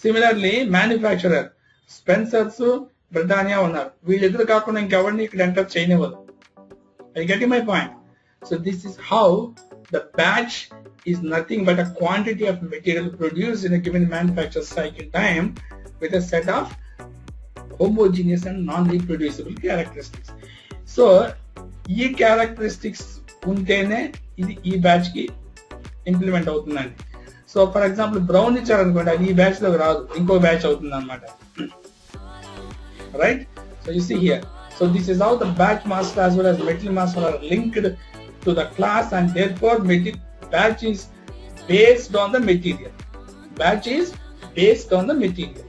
సిమిలర్లీ మ్యానుఫ్యాక్చరర్ స్పెన్సర్స్, బ్రిటానియా ఉన్నారు, వీళ్ళిద్దరు కాకుండా ఇంకెవరిని ఇక్కడ ఎంటర్ చేయనివ్వదు. I get my point. So this is how the batch is nothing but a quantity of material produced in a given manufacture cycle time with a set of homogeneous and non-reproducible characteristics. So ఈ characteristics ఉంటేనే ఇది ఈ batch కి implement అవుతుందండి. So for example brown ఇచ్చారనుకోండి, అది ఈ batch లో రాదు, ఇంకో బ్యాచ్ అవుతుంది అనమాట. Right? So you see here. So this is how the batch master as well as material master are linked to the class, and therefore batch is based on the material. Batch is based on the material.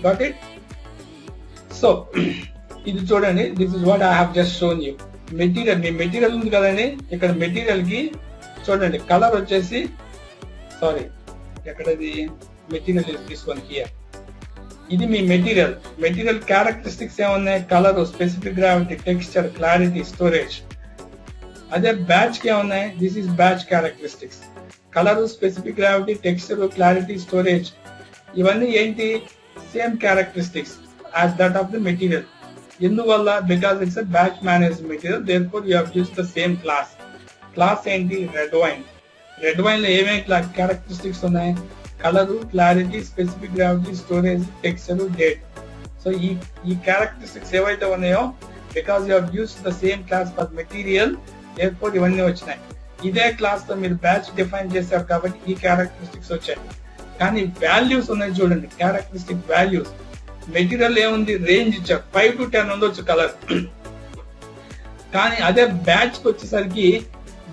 Got it? So ఇది చూడండి, this is what I have just shown you. Material, me material ఉంది కదండి, ఇక్కడ material కి చూడండి colour వచ్చేసి, sorry ఎక్కడది, material is this one here. ఇది మీ మెటీరియల్. మెటీరియల్ క్యారెక్టరిస్టిక్స్ ఏమున్నాయి? Colour, specific gravity, texture, clarity, storage. అదే బ్యాచ్ కి ఏమున్నాయి? This is batch characteristics. Colour, specific gravity, texture, clarity, storage, ఇవన్నీ ఏంటి? Same characteristics as that of the material. ఎందువల్ల? Because it's a batch manage material, therefore you have used the same class. Class ఏంటి? Red wine. Red wine లో ఏమేమి characteristics ఉన్నాయి? Colour, clarity, specific gravity, storage, texture, date. So ఈ characteristics ఏవైతే ఉన్నాయో, because you have used the same class for material, therefore ఇవన్నీ వచ్చినాయి. ఇదే క్లాస్ తో మీరు బ్యాచ్ డిఫైన్ చేశారు కాబట్టి ఈ క్యారెక్టరిస్టిక్స్ వచ్చాయి. కానీ వాల్యూస్ ఉన్నాయి చూడండి, క్యారెక్టరిస్టిక్ వాల్యూస్. మెటీరియల్ ఏముంది? రేంజ్ ఇచ్చారు, 5 to 10 ఉండొచ్చు కలర్. కానీ అదే బ్యాచ్ కి వచ్చేసరికి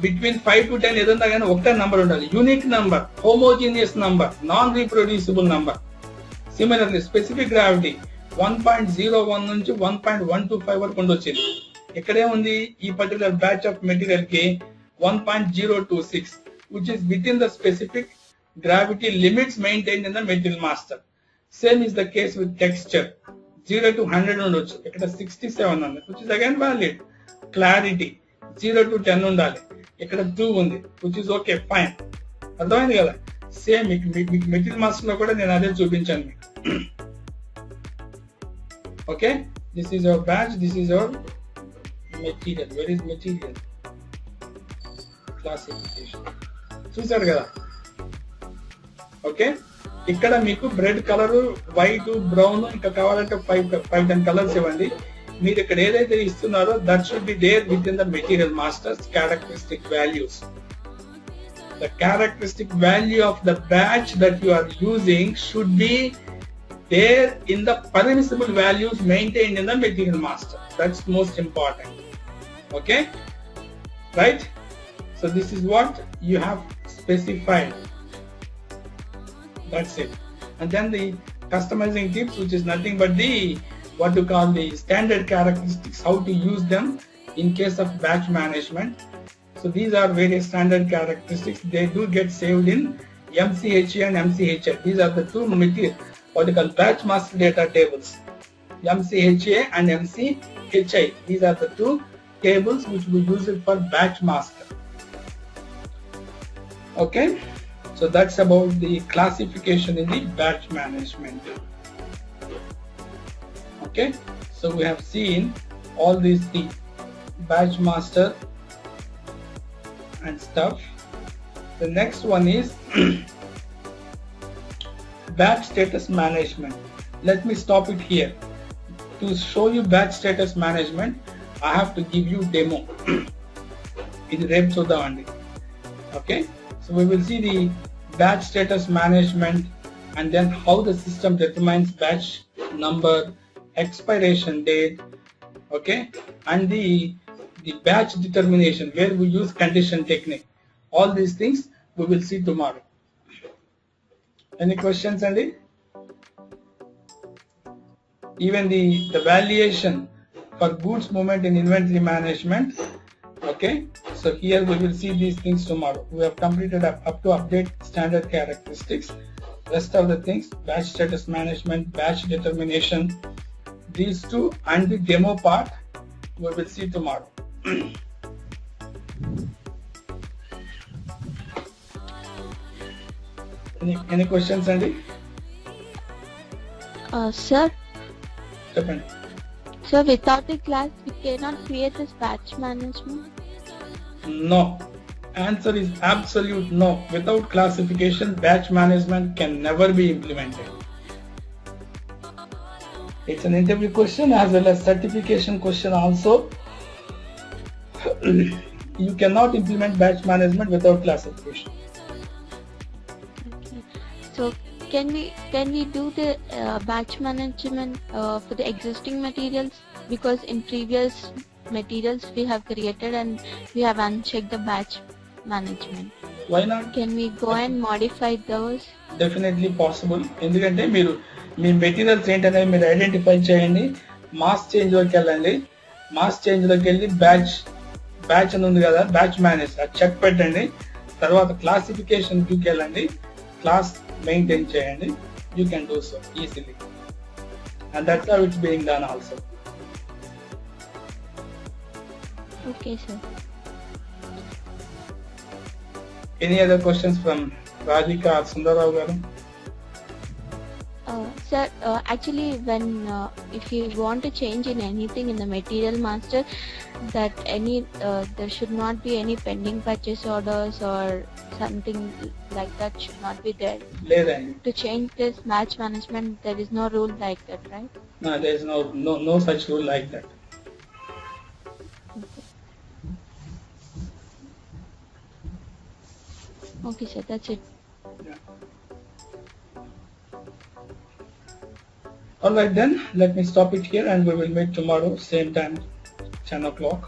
బిట్వీన్ 5 to 10 ఏదన్నా కానీ ఒకటే నంబర్ ఉండాలి. Unique number, homogeneous number, non reproducible number. Similarly specific gravity 1.01 నుంచి 1.125 వరకు ఉండొచ్చింది. ఇక్కడే ఉంది ఈ పర్టికులర్ బ్యాచ్ ఆఫ్ మెటీరియల్ కి 1.026, which is within the specific gravity limits maintained in the material master. Same is the case with texture. 0 to 100 ఉండొచ్చు, ఇక్కడ 67 ఉంది, which is again valid. Clarity 0 to 10 ఉండాలి, ఇక్కడ 2 ఉంది, which is okay, fine. అర్థమైంది కదా? Same material master లో కూడా నేను అదే చూపించాను మీకు. Okay, this is your batch, this is your material. Where is material? Classification చూసారు కదా? ఓకే, ఇక్కడ మీకు బ్రెడ్ కలర్, వైట్, బ్రౌన్, ఇంకా కావాలంటే 5-10 కలర్స్ ఇవ్వండి. మీరు ఇక్కడ ఏదైతే ఇస్తున్నారో that should be there within the material masters characteristic values. The characteristic value of the batch that you are using should be there in the permissible values maintained in the material master. That's most important. Okay, right? So this is what you have specified. That's it. And then the customizing tips, which is nothing but the what you call the standard characteristics, how to use them in case of batch management. So these are various standard characteristics. They do get saved in MCHA and MCHI. These are the two material, what you call batch master data tables. MCHA and MCHI. These are the two tables which we use it for batch master. Okay, so that's about the classification in the batch management. Okay, so we have seen all these things, batch master and stuff. The next one is batch status management. Let me stop it here. To show you batch status management, I have to give you demo. In Rep Sodavandi. Okay, so we will see the batch status management and then how the system determines batch number, expiration date, okay, and the batch determination where we use condition technique. All these things we will see tomorrow. Any questions, Andy? Even the valuation for goods movement in inventory management. Okay, so here we will see these things tomorrow. We have completed up to update standard characteristics. Rest of the things, batch status management, batch determination, these two and the demo part we will see tomorrow. Any questions, Andy? Sir, Depend. so without the class we cannot create this batch management? No. Answer is absolute no. Without classification, batch management can never be implemented. It's an interview question as well as certification question also. You cannot implement batch management without classification. So can we do the batch management for the existing materials? Because in previous materials we have created and we have unchecked the batch management. Why not? Can we go and modify those? Definitely possible. ఎందుకంటే మీరు మీ materials ఏంటనేది మీరు identify చేయండి, mass చేంజ్లోకి వెళ్ళండి, mass చేంజ్లోకి వెళ్ళి batch అని ఉంది కదా, బ్యాచ్ మేనేజ్ అది చెక్ పెట్టండి. తర్వాత క్లాసిఫికేషన్ వ్యూకి వెళ్ళండి, క్లాస్ మెయింటైన్ చేయండి. You can do so easily, and that's how it's being done also. Okay, sir. Any other questions from Radhika or Sundarrao garu? Sir, actually when if you want to change in anything in the material master, that there should not be any pending purchase orders or something like that should not be there. Ledandi. To change this batch management, there is no rule like that, right? No, there is no such rule like that. Okay, sir, that's it. Yeah. All right then, let me stop it here and we will meet tomorrow, same time, 10 o'clock.